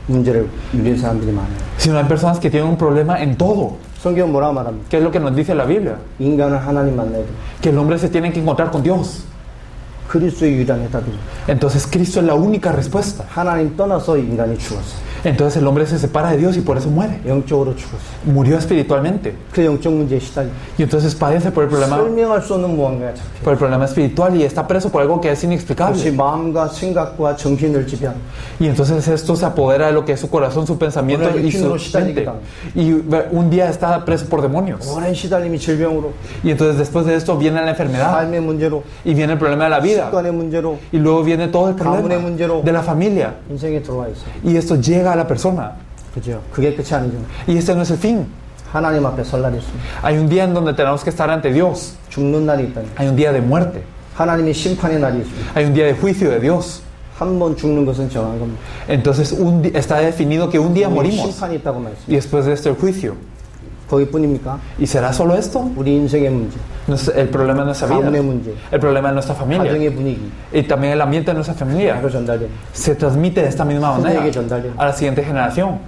문제를 유리한 사람들이 많아요. Sino hay personas que tienen un problema en todo. 성경 뭐라고 말합니까? ¿Qué es lo que nos dice la Biblia? 인간은 하나님 만나야 돼. Que el hombre se tiene que encontrar con Dios. 그리스도의 유일한 해답입니다. Entonces Cristo es la única respuesta. 하나님 떠나서 인간이 죽었어요. Entonces el hombre se separa de Dios y por eso muere. 영적으로 죽었어요. Murió espiritualmente. 그 영적 문제에 시달려. Y entonces padece por 설명할 수 없는 무언가가 잡혀. el problema espiritual y está preso por algo que es 그것이 inexplicable. 마음과 생각과 정신을 지배합니다. Y entonces esto se apodera de lo que es su corazón, su pensamiento y su mente. Y un día está preso por demonios. 오랜 시달림이 질병으로, Y entonces después de esto viene la enfermedad 삶의 문제로, y viene el problema de la vida. 습관의 문제로, Y luego viene todo el 가문의 problema 문제로 de la familia. 인생에 들어와 있어요. Y esto llega a la persona. 그죠? 그게 끝이 아니죠. Y este no es el fin. 하나님 앞에 설 날이 있습니다. Hay un día en donde tenemos que estar ante Dios. 죽는 날이 있다니. Hay un día de muerte. 하나님의 심판의 날이 있습니다. Hay un día de juicio de Dios. 한 번 죽는 것은 정한 겁니다. Entonces está definido que un día 우리 morimos. 심판이 있다고 말씀. Y después de esto el juicio. 거기뿐입니까? ¿Y será solo esto? 우리 인생의 문제, El problema de nuestra vida. 가문의 문제, El problema de nuestra familia. 가정의 분위기, Y también el ambiente de nuestra familia. 이거 전달됩니다. Se transmite de esta misma manera a la siguiente generación.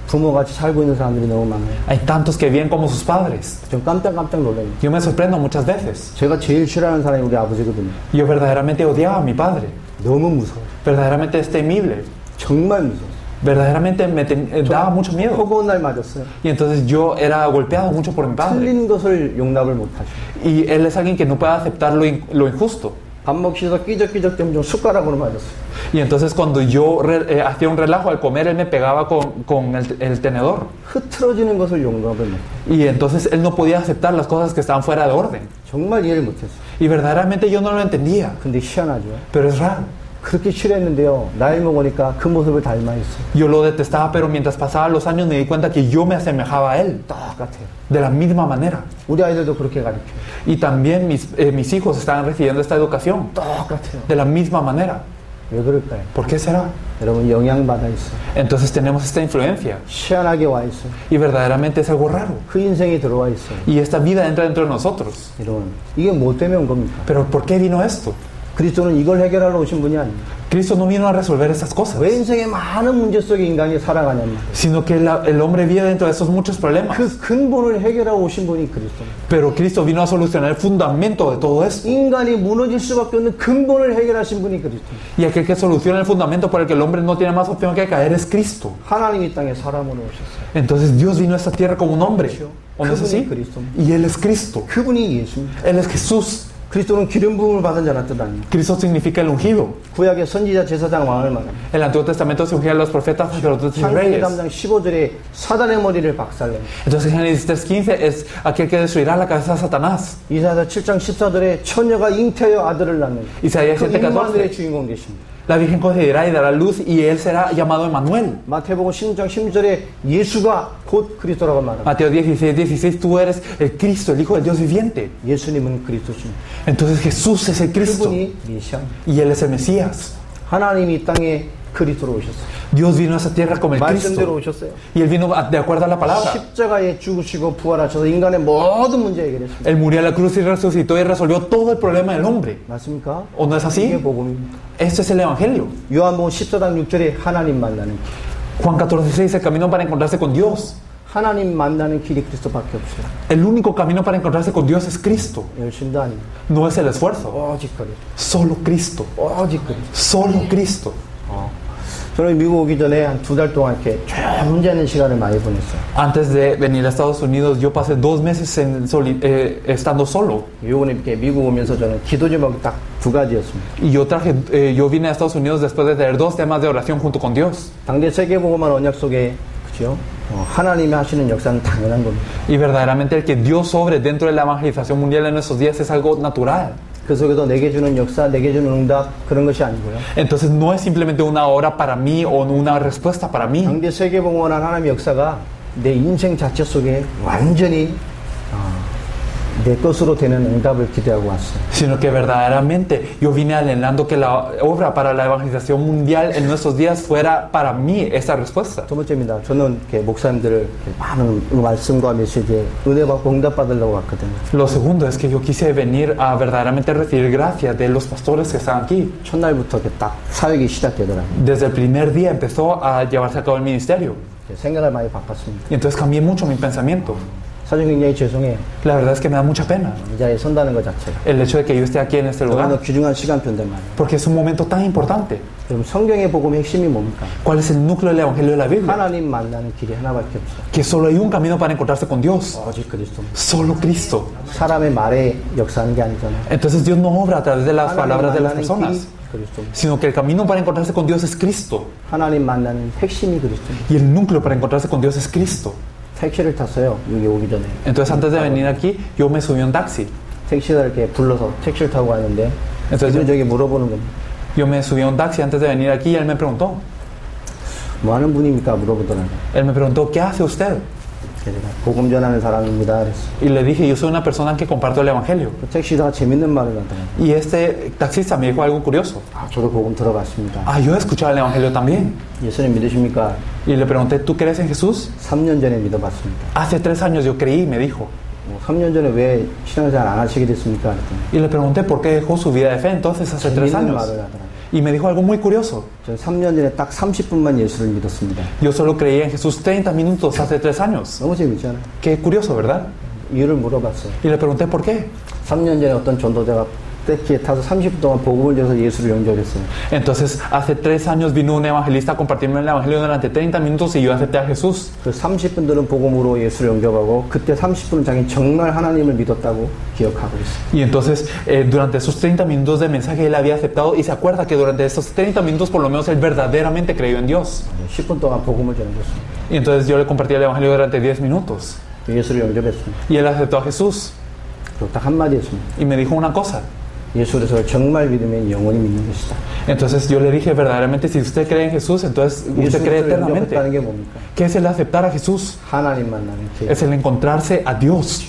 부모같이 살고 있는 사람들이 너무 많아요. Hay tantos que viven como sus padres. 좀 깜짝깜짝 놀라요. Yo me sorprendo muchas veces. 제가 제일 싫어하는 사람이 우리 아버지거든요. Yo verdaderamente odiaba a mi padre. 너무 무서워요. Verdaderamente es temible. 정말 무서워요. Verdaderamente me daba mucho miedo. 허구한 날 맞았어요. Y entonces yo era golpeado mucho por mi padre. 틀린 것을 용납을 못하죠. Y él es alguien que no puede aceptar lo injusto. 밥 먹시서 끼적끼적 좀 숟가락으로 맞았어요. Y entonces cuando yo hacía un relajo al comer, él me pegaba con el tenedor. 흐트러지는 것을 용납을 못해요. Y entonces él no podía aceptar las cosas que estaban fuera de orden. 정말 이해를 못했어요. Y verdaderamente yo no lo entendía. 근데 희한하죠. Pero es raro. 그렇게 싫어했는데요. 나이 먹으니까 그 모습을 닮아 있어요. Yo lo detestaba, pero mientras pasaban los años me di cuenta que yo me asemejaba a él. 똑같아요. De la misma manera. 우리 아이들도 그렇게 가르쳐요. Y también mis hijos están recibiendo esta educación. 똑같아요. De la misma manera. 왜 그럴까요? ¿Por qué será? 여러분 영향받아 있어요. Entonces tenemos esta influencia. 희한하게 와 있어요. Y verdaderamente es algo raro. 그 인생이 들어와 있어요. Y esta vida entra dentro de nosotros. 여러분 이게 뭐 때문에 온 겁니까? Pero ¿por qué vino esto? 그리스도는 이걸 해결하러 오신 분이 아닙니다. Cristo no vino a resolver esas cosas, 왜 인생의 많은 문제 속에 인간이 살아가냐면 sino que el hombre vive dentro de esos muchos problemas. 그 근본을 해결하러 오신 분이 그리스도입니다. Pero Cristo vino a solucionar el fundamento de todo esto. 인간이 무너질 수밖에 없는 근본을 해결하신 분이 그리스도입니다. Y aquel que soluciona el fundamento por el que el hombre no tiene más opción que caer es Cristo. 하나님이 땅에 사람으로 오셨어요. Entonces Dios vino a esta tierra como un hombre. ¿O no es así? Y Él es Cristo. 그분이 예수입니다. Él es Jesús. 그리스도는 기름 부음을 받은 자란 뜻 아닙니다. Cristo significa el ungido. 구약의 선지자 제사장 왕을 말합니다. El Antiguo Testamento se ungía a los profetas, sacerdotes y 창세기 reyes. 3장 15절에 사단의 머리를 박살냅니다. Entonces Génesis 3:15 es aquel que destruirá la cabeza de Satanás. 이사야 7장 14절에 처녀가 잉태하여 아들을 낳는 Isaías 그 7:14 임마누엘의 주인공 되십니다. La Virgen concebirá y dará luz y él será llamado Emmanuel. 마태복음 16장 16절에 예수가 곧 그리스도라고 말합니다. Mateo 16:16 tú eres el Cristo, el Hijo del Dios viviente. 예수님은 그리스도십니다. Entonces Jesús es el Cristo 그분이 메시아입니다. y Él es el Mesías. 하나님이 이 땅에 그리스도로 오셨어요. Dios vino a esa tierra como el 말씀대로 Cristo 오셨어요. y Él vino de acuerdo a la palabra. 십자가에 죽으시고 부활하셔서 인간의 모든 문제 해결했습니다. Él murió a la cruz y resucitó y resolvió todo el problema del hombre. 맞습니까? ¿O no es 이게 así? 복음입니다. Este es el Evangelio. 요한복음 14장 6절에 하나님 만나는 길. Juan 14:6 el camino para encontrarse con Dios. 하나님 만나는 길이 그리스도밖에 없어요. El único camino para encontrarse con Dios es Cristo. 열심도 아닙니다. No es el esfuerzo. 오직 그리스도. Solo Cristo. 오직 그리스도. Solo Cristo. 저는 미국 오기 전에 한 2달 동안 이렇게 좀 혼자 있는 시간을 많이 보냈어요. Antes de venir a Estados Unidos, yo pasé 2 meses estando solo. 요번에 이렇게 미국 오면서 저는 기도 제목이 딱 2가지였습니다. Y yo vine a Estados Unidos después de tener 2 temas de oración junto con Dios. 당대 세계복음화 언약 속에 그죠? 하나님이 하시는 역사는 당연한 겁니다. Y verdaderamente el que Dios sobre dentro de la evangelización mundial en nuestros días es algo natural. 그 속에서 내게 주는 역사, 내게 주는 응답 그런 것이 아니고요. Entonces no es simplemente una hora para mí o una respuesta para mí. 당대 세계복음화 하나님의 역사가 내 인생 자체 속에 완전히 내 것으로 되는 응답을 기대하고 왔어요. Sino que verdaderamente yo vine anhelando que la obra para la evangelización mundial en nuestros días fuera para mí esa respuesta. 두 번째입니다. 저는 이렇게 목사님들을 이렇게 많은 말씀과 메시지에 은혜 받고 응답 받으려고 왔거든요. Lo segundo es que yo quise venir a verdaderamente recibir gracia de los pastores que están aquí. 첫날부터 이렇게 딱 사역이 시작되더라고요. Desde el primer día empezó a llevarse a cabo el ministerio. 생각을 많이 바꿨습니다. Y entonces cambié mucho mi pensamiento. 사실 굉장히 죄송해요. La verdad es que me da mucha pena 이 자리에 선다는 것 자체가. el hecho de que yo esté aquí en este 너무나 lugar. 귀중한 시간표인데 말이에요. Porque es un momento tan importante. 그럼 성경의 복음의 핵심이 뭡니까? ¿Cuál es el núcleo del Evangelio de la Biblia? 하나님 만나는 길이 하나밖에 없어요. Que solo hay un camino para encontrarse con Dios. 오직 그리스도. Solo Cristo. 사람의 말에 역사하는 게 아니잖아요. Entonces Dios no obra a través de las 하나님 palabras de las 만나는 길이 personas, 그리스도. sino que el camino para encontrarse con Dios es Cristo. 하나님 만나는 핵심이 그리스도. Y el núcleo para encontrarse con Dios es Cristo. 택시를 탔어요. 여기 오기 전에. Entonces antes de venir aquí, yo me subí a un taxi. 택시가 이렇게 불러서 택시를 타고 가는데 저기 물어보는 겁니다. Yo me subí a un taxi antes de venir aquí y él me preguntó. 뭐 하는 분입니까? 물어보더라고요. Él me preguntó, ¿qué hace usted? 그래서 제가 복음 전하는 사람입니다. 그랬어요. Y le dije, yo soy una persona que comparto el Evangelio. 그 택시가 재밌는 말을 하더라고요. Y este taxista me dijo algo curioso. 아, 저도 복음 들어봤습니다. Ah, yo he escuchado el Evangelio también. 예수님 믿으십니까? Y le pregunté, ¿tú crees en Jesús? 3년 전에 믿어봤습니다. Hace 3 años yo creí, me dijo. 3년 전에 왜 신앙생활 안 하시게 됐습니까? 그랬더니 Y le pregunté por qué dejó su vida de fe entonces hace 3 재밌는 años. 말을 하더라고요. Y me dijo algo muy curioso. 저는 3년 전에 딱 30분만 예수를 믿었습니다. Yo solo creí en Jesús 30 minutos hace 3 años. 너무 재밌잖아요. Qué curioso, ¿verdad? 이유를 물어봤어요. Y le pregunté por qué. 3년 전에 어떤 전도자가 택시에 타서 30분 동안 복음을 줘서 예수를 영접했어요. Entonces, hace 3 años vino un evangelista a compartirme el evangelio durante 30 minutos y yo acepté a Jesús. 그 30분들은 복음으로 예수를 영접하고 그때 30분은 자기는 정말 하나님을 믿었다고 기억하고 있어요. Y entonces, durante esos 30 minutos de mensaje, él había aceptado y se acuerda que durante esos 30 minutos, por lo menos, él verdaderamente creyó en Dios. 10분 동안 복음을 전해줬습니다. Y entonces yo le compartí el evangelio durante 10 minutos. 예수를 영접했습니다. Y él aceptó a Jesús. 그리고 딱 한마디 했습니다. Y me dijo una cosa. 예수를 정말 믿으면 영원히 믿는 것이다. Entonces yo le dije verdaderamente, si usted cree en Jesús, entonces usted cree 예수를 eternamente. 영접했다는 게 뭡니까? ¿Qué es el aceptar a Jesús? 하나님 만나는 길. Es el encontrarse a Dios.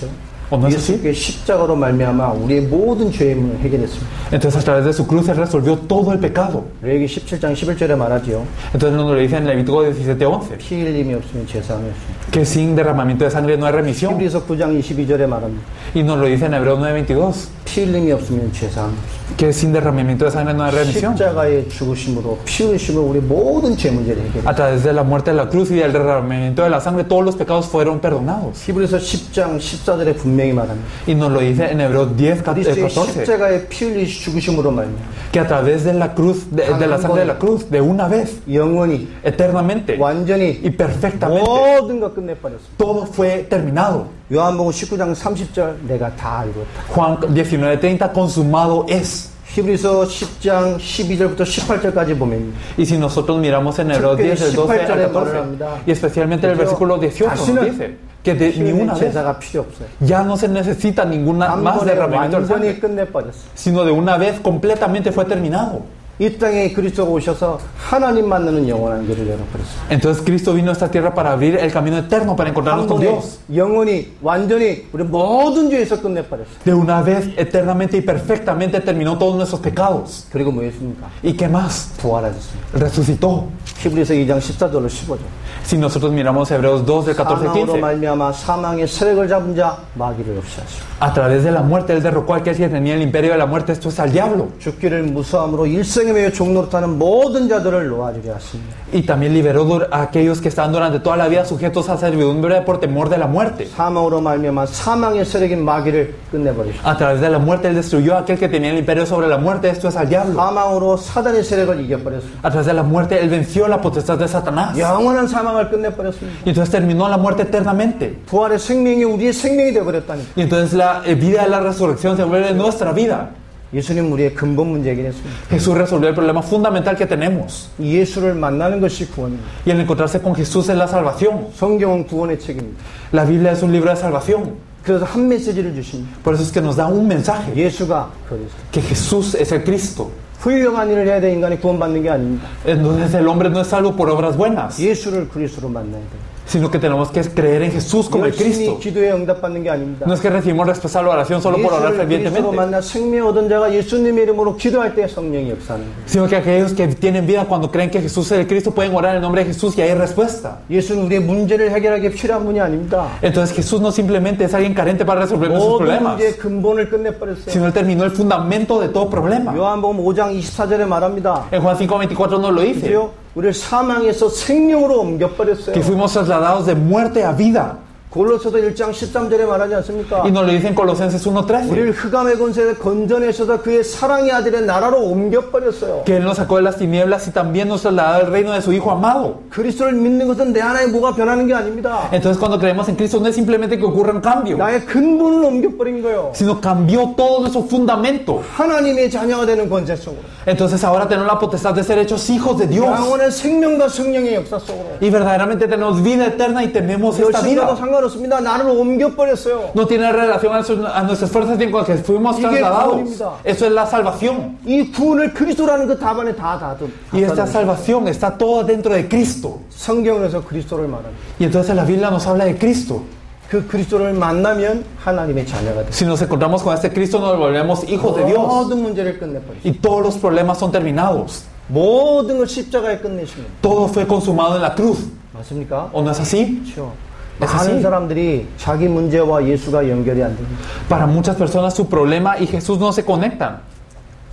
¿O no es así? 예수께 십자가로 말미암아 우리의 모든 죄임을 해결했습니다. Entonces a través de su cruz él resolvió todo el pecado. 레위기 17장 11절에 말하지요. Entonces nos lo dice en Levítico 17:11, 피 흘림이 없으면 제사함이 없습니다. que sin derramamiento de sangre no hay remisión. 히브리서 9장 22절에 말합니다. Y nos lo dice en Hebreos 9:22, 피 흘림이 없으면 죄사함 없습니다. Que sin derramamiento de sangre no hay remisión. 십자가의 죽으심으로 피 흘리심으로 우리 모든 죄 문제를 해결합니다. A través de la muerte de la cruz y del derramamiento de la sangre, todos los pecados fueron perdonados. 히브리서 10장 14절에 분명히 말합니다. Y nos lo dice en Hebreos 10, 그리스도의 14. 십자가의 피 흘리 죽으심으로 말미암아 Que a través de la cruz, de la sangre de la cruz, de una vez, 영원히 eternamente 완전히 y perfectamente, 모든 것 끝내버렸습니다. todo fue terminado. 요한복음 19장 30절 내가 다 이뤘다. Juan 19:30, consumado es. 히브리서 10장 12절부터 18절까지 보면 Y si nosotros miramos en Hebreos 10, del 12 al 14, y especialmente el versículo 18, nos dice que ni una vez 제사가 필요 없어요. ya no se necesita ninguna más 단번에 derramamiento de 완전히 sangre, 끝내버렸어요. sino de una vez completamente fue terminado. 이 땅에 그리스도가 오셔서 하나님 만나는 영원한 길을 열어버렸어요. Entonces Cristo vino a esta tierra para abrir el camino eterno, para encontrarnos con Dios. 영원히 완전히 우리 모든 죄에서 끝내버렸어요. De una vez, eternamente y perfectamente terminó todos nuestros pecados. 그리고 뭐 했습니까? ¿Y qué más? 부활하셨습니다. Resucitó. 히브리서 2장 14절로 15절. Si nosotros miramos Hebreos 2, del 14 al 사망으로 15, 말미암아 사망의 세력을 잡은 자 마귀를 없이 하시고 a través de la muerte él derrocó a aquel que tenía el imperio de la muerte, esto es al diablo. 죽기를 무수함으로 일생에 매여 종노릇하는 모든 자들을 놓아주려 하십니다. Y también liberó a aquellos que estaban durante toda la vida sujetos a servidumbre por temor de la muerte. 사망으로 말미암아 사망의 세력인 마귀를 끝내버리시고 A través de la muerte él destruyó a aquel que tenía el imperio sobre la muerte, esto es al diablo. 사망으로 사단의 세력을 이겨버렸습니다. A través de la muerte él venció la potestad de Satanás. 영원한 사망을 끝내버렸습니다. Y entonces terminó la muerte eternamente. 부활의 생명이 우리의 생명이 되어버렸다니. Y entonces la vida de la resurrección se vuelve nuestra vida. 예수님 우리의 근본 문제이긴 했습니다. Jesús resolvió el problema fundamental que tenemos. 예수를 만나는 것이 구원입니다. Y el encontrarse con Jesús es la salvación. 성경은 구원의 책입니다. La Biblia es un libro de salvación. 그래서 한 메시지를 주십니다. Por eso es que nos da un mensaje. 예수가 그리스도. Que Jesús es el Cristo. 훌륭한 일을 해야 돼 인간이 구원받는 게 아닙니다. Entonces el hombre no es salvo por obras buenas, 예수를 그리스도로 만나야 돼요. sino que tenemos que creer en Jesús como el Cristo. 열심히 기도에 응답받는 게 아닙니다. No es que recibimos respuesta a la oración solo por orar 예수를 그리스도로 fervientemente, 만나 생명 얻은 자가 예수님의 이름으로 기도할 때 성령이 역사하는 거예요. sino que aquellos que tienen vida cuando creen que Jesús es el Cristo pueden orar en el nombre de Jesús y hay respuesta. 예수는 우리의 문제를 해결하기 필요한 분이 아닙니다. Entonces Jesús no simplemente es alguien carente para resolver nuestros 모든 problemas, 문제의 근본을 끝내버렸어요. sino Él terminó el fundamento de todo problema. 요한복음 5장 24절에 말합니다. En Juan 5:24 nos lo dice, 그죠? 우리를 사망에서 생명으로 옮겨버렸어요. que fuimos trasladados de muerte a vida. 골로새서 1장 13절에 말하지 않습니까? Y nos lo dice en Colosenses 1:13, 우리를 흑암의 권세에 건져내셔서 그의 사랑의 아들의 나라로 옮겨버렸어요. que Él nos sacó de las tinieblas y también nos trasladó al reino de su Hijo amado. 그리스도를 믿는 것은 내 안에 뭐가 변하는 게 아닙니다. Entonces cuando creemos en Cristo no es simplemente que ocurra un cambio, 나의 근본을 옮겨버린 거예요. sino cambió todo nuestro fundamento. 하나님의 자녀가 되는 권세 속으로. Entonces ahora tenemos la potestad de ser hechos hijos de Dios. 영원의 생명과 성령의 역사 속으로. Y verdaderamente tenemos vida eterna y tenemos esta 열심히도 vida. 상관없습니다. 나를 옮겨버렸어요. No tiene relación a nuestras fuerzas ni con que fuimos 이게 trasladados. 구원입니다. Eso es la salvación. 이 구원을 그리스도라는 그 답안에 다 Y esta salvación está toda dentro de Cristo. 성경에서 그리스도를 말합니다. Y entonces la Biblia nos habla de Cristo. 그 그리스도를 만나면 하나님의 자녀가 됩니다. Si nos encontramos con este Cristo nos volvemos hijos de Dios. 모든 문제를 끝내버리죠. Y todos los problemas son terminados. 모든 걸 십자가에 끝내십니다. Todo fue consumado en la cruz. 맞습니까? ¿O no es así? 그렇죠. Es 많은 así. 사람들이 자기 문제와 예수가 연결이 안 됩니다. Para muchas personas su problema y Jesús no se conectan.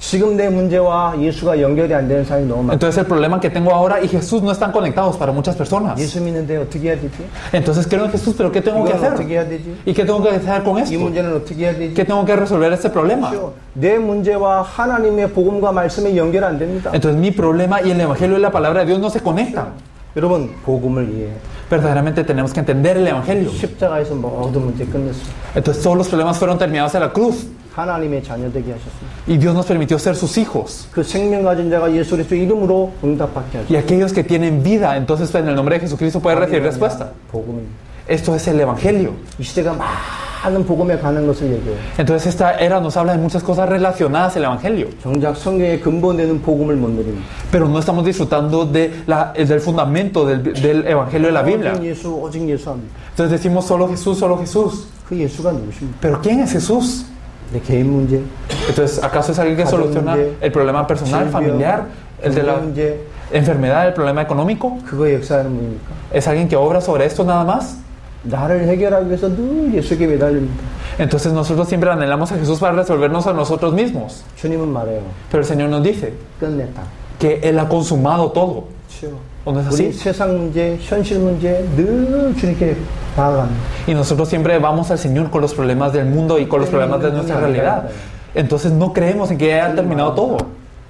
지금 내 문제와 예수가 연결이 안 되는 사람이 너무 많아요. Entonces el problema que tengo ahora y Jesús no están conectados para muchas personas. 예수 믿는데 어떻게 해야 되지? Entonces creo en Jesús, pero ¿qué tengo que 이건 hacer? 어떻게 해야 되지? ¿Y qué tengo que hacer con 이 esto? 문제는 어떻게 해야 되지? ¿Qué tengo que resolver este problema? 그렇죠. 내 문제와 하나님의 복음과 말씀이 연결 안 됩니다. Entonces mi problema y el Evangelio y la palabra de Dios no se conectan. 여러분 복음을 이해해요. Verdaderamente tenemos que entender el Evangelio. 십자가에서 모든 문제 끝냈어요. Entonces todos los problemas fueron terminados en la cruz. 하나님의 자녀 되게 하셨습니다. Y Dios nos permitió ser sus hijos. 그 생명 가진 자가 예수 그리스도 이름으로 응답받게 하셨습니다. Y aquellos que tienen vida, entonces en el nombre de Jesucristo pueden recibir respuesta. 복음입니다. Esto es el Evangelio. 이 시대가 많은 복음에 관한 것을 얘기해요. Entonces esta era nos habla de muchas cosas relacionadas al Evangelio. 정작 성경의 근본되는 복음을 못 누립니다. Pero no estamos disfrutando del fundamento del Evangelio de la Biblia. 오직 예수 합니다. Entonces decimos solo Jesús, solo Jesús. 그 예수가 누구십니까? Pero ¿quién es Jesús? 내 개인 문제, Entonces, ¿acaso es alguien que soluciona el problema personal, familiar, el de la 문제, enfermedad, el problema económico? 그거 역사하는 분입니까? ¿Es alguien que obra sobre esto nada más? 나를 해결하기 위해서 늘 예수에게 매달립니다. Entonces nosotros siempre anhelamos a Jesús para resolvernos a nosotros mismos. 주님은 말해요. Pero el Señor nos dice 끝냈다. que Él ha consumado todo. 그렇죠. ¿O no es 우리 así? 세상 문제, 현실 문제 늘 주님께 나아갑니다. Y nosotros siempre vamos al Señor con los problemas del mundo y con los problemas de nuestra realidad. Entonces no creemos en que haya terminado todo.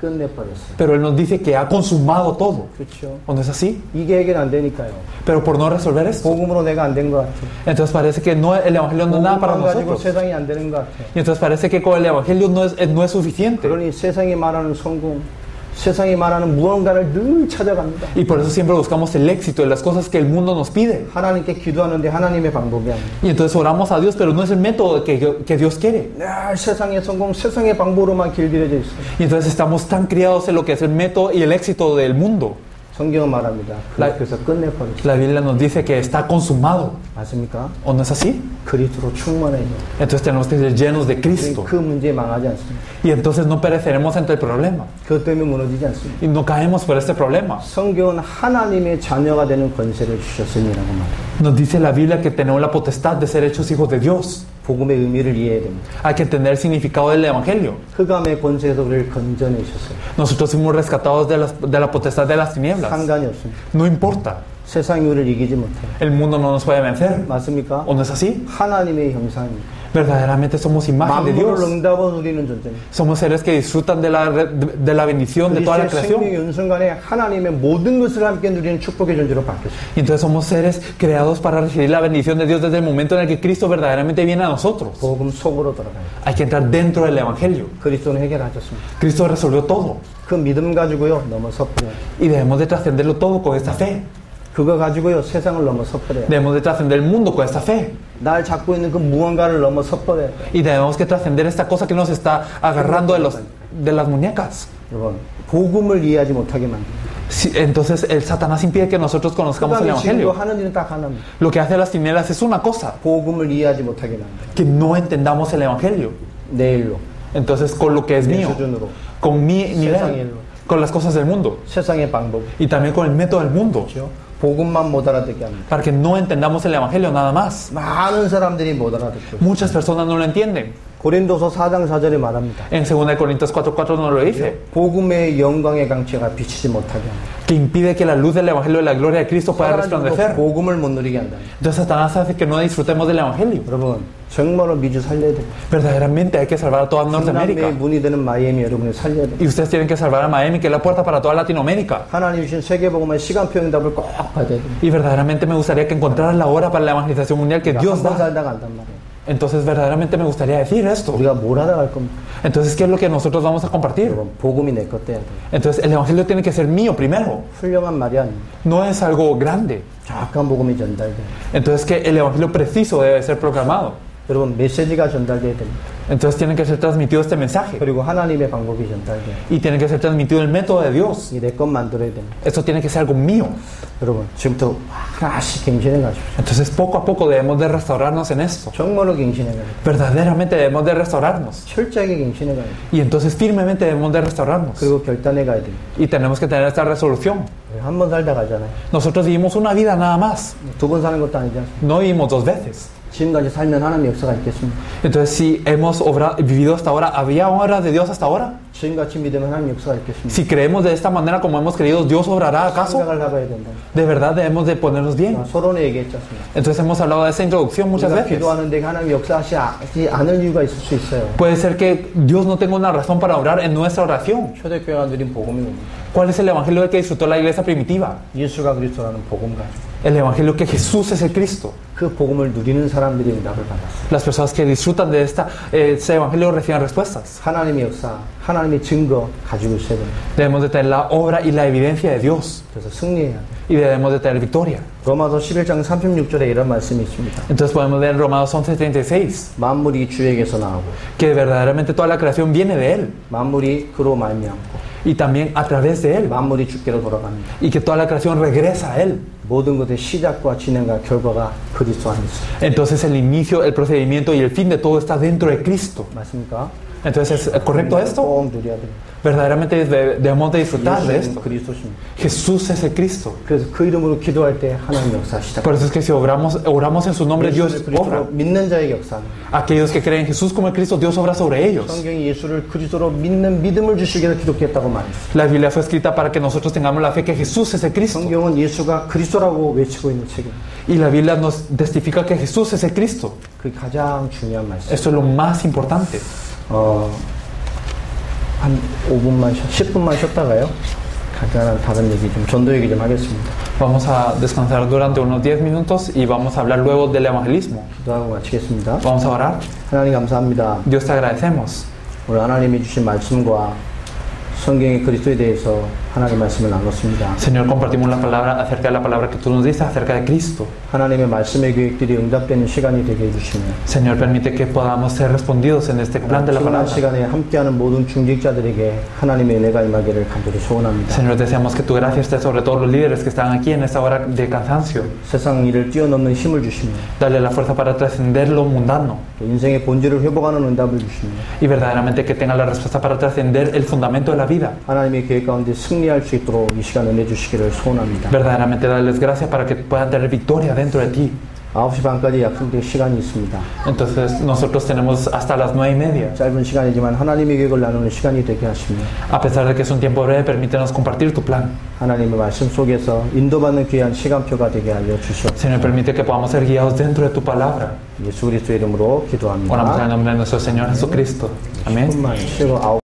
끝내버렸어요. Pero Él nos dice que ha consumado todo. 그렇죠. ¿O no es así? 이게 해결 안 되니까요. Pero por no resolver esto, 복음으로 내가 안 된 것 같아요. entonces parece que no, el Evangelio no es nada para 복음만 가지고 nosotros. 세상이 안 되는 것 같아요. Y entonces parece que con el Evangelio no es suficiente. 그러니 세상이 말하는 성공, 세상이 말하는 무언가를 늘 찾아갑니다. Y por eso siempre buscamos el éxito de las cosas que el mundo nos pide. 하나님께 기도하는데 하나님의 방법이 아니에요. Y entonces oramos a Dios, pero no es el método que Dios quiere. 늘 세상의 성공, 세상의 방법으로만 길들여져 있어요. Y entonces estamos tan criados en lo que es el método y el éxito del mundo. 성경은 말합니다. 그래서 끝내버렸어요. La Biblia nos dice que está consumado. 맞습니까? ¿O no es así? 그리스도로 충만해요. Entonces tenemos que ser llenos de Cristo. 그 문제에 망하지 않습니다. Y entonces no pereceremos ante el problema. 그것 때문에 무너지지 않습니다. Y no caemos por este problema. 성경은 하나님의 자녀가 되는 권세를 주셨으니라고 말해요. Nos dice la Biblia que tenemos la potestad de ser hechos hijos de Dios. 복음의 의미를 이해해야 됩니다. Hay que entender el significado del Evangelio. 흑암의 권세에서 우리를 건져내셨어요. Nosotros fuimos rescatados de la potestad de las tinieblas. 상관이 없습니다. No importa. 세상이 우리를 이기지 못해요. El mundo no nos puede vencer. 맞습니까? ¿O no es así? 하나님의 형상입니다. Verdaderamente somos imagen de 만물을 Dios. 응답은 누리는 존재입니다. Somos seres que disfrutan de la bendición de toda la 그리스도의 creación. 생명의 연순간에 하나님의 모든 것을 함께 누리는 축복의 존재로 바뀌었어요. Y entonces somos seres creados para recibir la bendición de Dios desde el momento en el que Cristo verdaderamente viene a nosotros. 복음 속으로 들어가요. Hay que entrar dentro del Evangelio. 그리스도는 해결하셨습니다. Cristo resolvió todo. 그 믿음 가지고요 넘어서 버려요. Y debemos de trascenderlo todo con esta fe. 그거 가지고요 세상을 넘어서 버려요. Debemos de trascender el mundo con esta fe. 날 잡고 있는 그 무언가를 넘어서 버려요. Y tenemos que trascender esta cosa que nos está agarrando de las muñecas. 여러분 복음을 이해하지 못하게 만듭니다. Entonces el Satanás impide que nosotros conozcamos el 흑암이 지금도 Evangelio. 하는 일은 딱 하나입니다. Lo que hace las tinieblas es una cosa, 복음을 이해하지 못하게 만듭니다. que no entendamos el Evangelio. 내 일로, Entonces con lo que es 내 mío, 수준으로, con mi 세상의 nivel, 일로, con las cosas del mundo 세상의 방법, y también con el método del mundo, 그렇죠? 복음만 못 알아듣게 합니다. para que no entendamos el Evangelio nada más. 많은 사람들이 못 알아듣죠. Muchas personas no lo entienden. 고린도서 4장 4절에 말합니다. En 2 Corintios 4:4 nos lo dice, 복음의 영광의 강체가 비치지 못하게 합니다. que impide que la luz del Evangelio de la gloria de Cristo pueda resplandecer. 복음을 못 누리게 한다. Entonces Satanás hace que no disfrutemos del Evangelio. 여러분 정말로 미주 살려야 됩니다. Verdaderamente hay que salvar a toda 남미의 Norteamérica. 문이 되는 마이애미 여러분이 살려야 됩니다. Y ustedes tienen que salvar a Miami, que es la puerta para toda Latinoamérica. 하나님 주신 세계복음의 시간표 응답을 꼭 받아야 됩니다. Y verdaderamente me gustaría que encontraran la hora para la evangelización mundial que Dios 한번 da. 살다가 안단 말이에요. Entonces verdaderamente me gustaría decir esto. 우리가 뭘 하다 갈 겁니까? Entonces, ¿qué es lo que nosotros vamos a compartir? 여러분 복음이 내 것 돼야 돼요. Entonces, el Evangelio tiene que ser mío primero. 훌륭한 말이 아닙니다. No es algo grande. 정확한 복음이 전달돼요. Entonces, que el Evangelio preciso debe ser proclamado. 여러분 메시지가 전달돼야 됩니다. Entonces, tiene que ser transmitido este mensaje. 그리고 하나님의 방법이 전달돼요. Y tiene que ser transmitido el método de Dios. 이 내 것 만들어야 됩니다. Esto tiene que ser algo mío. 여러분 지금부터 하나씩 갱신해 가십시오. Entonces, poco a poco debemos de restaurarnos en esto. 정말로 갱신해 가야 돼요. Verdaderamente debemos de restaurarnos. 철저하게 갱신해 가야 돼요. Y entonces, firmemente debemos de restaurarnos. 그리고 결단해 가야 됩니다. Y tenemos que tener esta resolución. 한 번 살다 가잖아요. Nosotros vivimos una vida nada más. 두 번 사는 것도 아니지 않습니까? No vivimos dos veces. 지금까지 살면 하나님의 역사가 있겠습니까? Entonces, si hemos vivido hasta ahora, ¿había obra de Dios hasta ahora? 지금같이 믿으면 하나님의 역사가 있겠습니까? Si creemos de esta manera como hemos creído, ¿Dios obrará acaso? 생각을 해봐야 된다. De verdad debemos de ponernos bien. 서론에 얘기했지 않습니까? Entonces hemos hablado de esta introducción muchas 우리가 veces. 기도하는데 하나님이 역사하지 않을 이유가 있을 수 있어요. Puede ser que Dios no tenga una razón para obrar en nuestra oración. 초대교회가 누린 복음이 뭡니까? ¿Cuál es el evangelio del que disfrutó la iglesia primitiva? 예수가 그리스도라는 복음 가지고 El evangelio que Jesús es el Cristo. 그 복음을 누리는 사람들이 응답을 받았어요. Las personas que disfrutan de este evangelio reciben respuestas. 하나님의 역사, 하나님의 증거 가지고 있어야 됩니다. Debemos de tener la obra y la evidencia de Dios. 그래서 승리해야 돼요. Y debemos de tener victoria. 로마서 11장 36절에 이런 말씀이 있습니다. Entonces podemos ver en Romanos 11:36 만물이 주에게서 나오고 que verdaderamente toda la creación viene de Él. 만물이 그로 말미암고 Y también a través de Él. 만물이 주께로 돌아갑니다. Y que toda la creación regresa a Él. 모든 것의 시작과 진행과 결과가 그리스도 안에 있어요. Entonces el inicio, el procedimiento y el fin de todo está dentro de Cristo. 맞습니까? Entonces, ¿es correcto esto? 꼭 누려야 됩니다. Verdaderamente debemos de disfrutar de 예수는 esto. 그리스도십니다. Jesús es el Cristo. 그래서 그 이름으로 기도할 때 하나님 역사 시작. Por eso es que si oramos en su nombre, Dios 예수를 obra. 그리스도로 믿는 자의 역사는 Aquellos que creen en Jesús como el Cristo, Dios obra sobre ellos. 성경이 예수를 그리스도로 믿는 믿음을 주시기를 기록했다고 말했습니다. La Biblia fue escrita para que nosotros tengamos la fe que Jesús es el Cristo. 성경은 예수가 그리스도라고 외치고 있는 책입니다. Y la Biblia nos testifica que Jesús es el Cristo. 그게 가장 중요한 말씀. Esto es lo más importante. 한 5분만 10분만 쉬었다가요. 간단한 다른 얘기 좀 전도 얘기 좀 하겠습니다. Vamos a descansar durante unos 10 minutos y vamos a hablar luego del evangelismo. 기도하고 마치겠습니다. Vamos a orar. 하나님 감사합니다. Dios te agradecemos. 오늘 하나님이 주신 말씀과 성경의 그리스도에 대해서 하나님 말씀을 나눴습니다. Señor, compartimos la palabra acerca de la palabra que tú nos dices acerca de Cristo. 하나님의 말씀의 계획들이 응답되는 시간이 되게 해주시며 Señor, permite que podamos ser respondidos en este plan de la 피곤한 palabra. 시간에 함께하는 모든 중직자들에게 하나님의 은혜가 임하기를 간절히 소원합니다. Señor, deseamos que tu gracia esté sobre todos los líderes que están aquí en esta hora de cansancio. 세상 일을 뛰어넘는 힘을 주시며 Dale la fuerza para trascender lo mundano 또 인생의 본질을 회복하는 응답을 주시며 y verdaderamente que tenga la respuesta para trascender el fundamento de la vida. 하나님의 계획 가운데 승리할 수 있도록 이 시간 은혜 주시기를 소원합니다. Verdaderamente darles gracia para que puedan tener victoria dentro de ti. 9시 반까지 약속된 시간이 있습니다. Entonces nosotros tenemos hasta las 9:30. 짧은 시간이지만 하나님의 계획을 나누는 시간이 되게 하시며 A pesar de que es un tiempo breve, permítenos compartir tu plan. 하나님의 말씀 속에서 인도받는 귀한 시간표가 되게 하여 주시옵소서. Señor, permite que podamos ser guiados dentro de tu palabra. 예수 그리스도의 이름으로 Oramos en 기도합니다. el nombre de nuestro Señor Jesucristo. Amén. 조금만 쉬고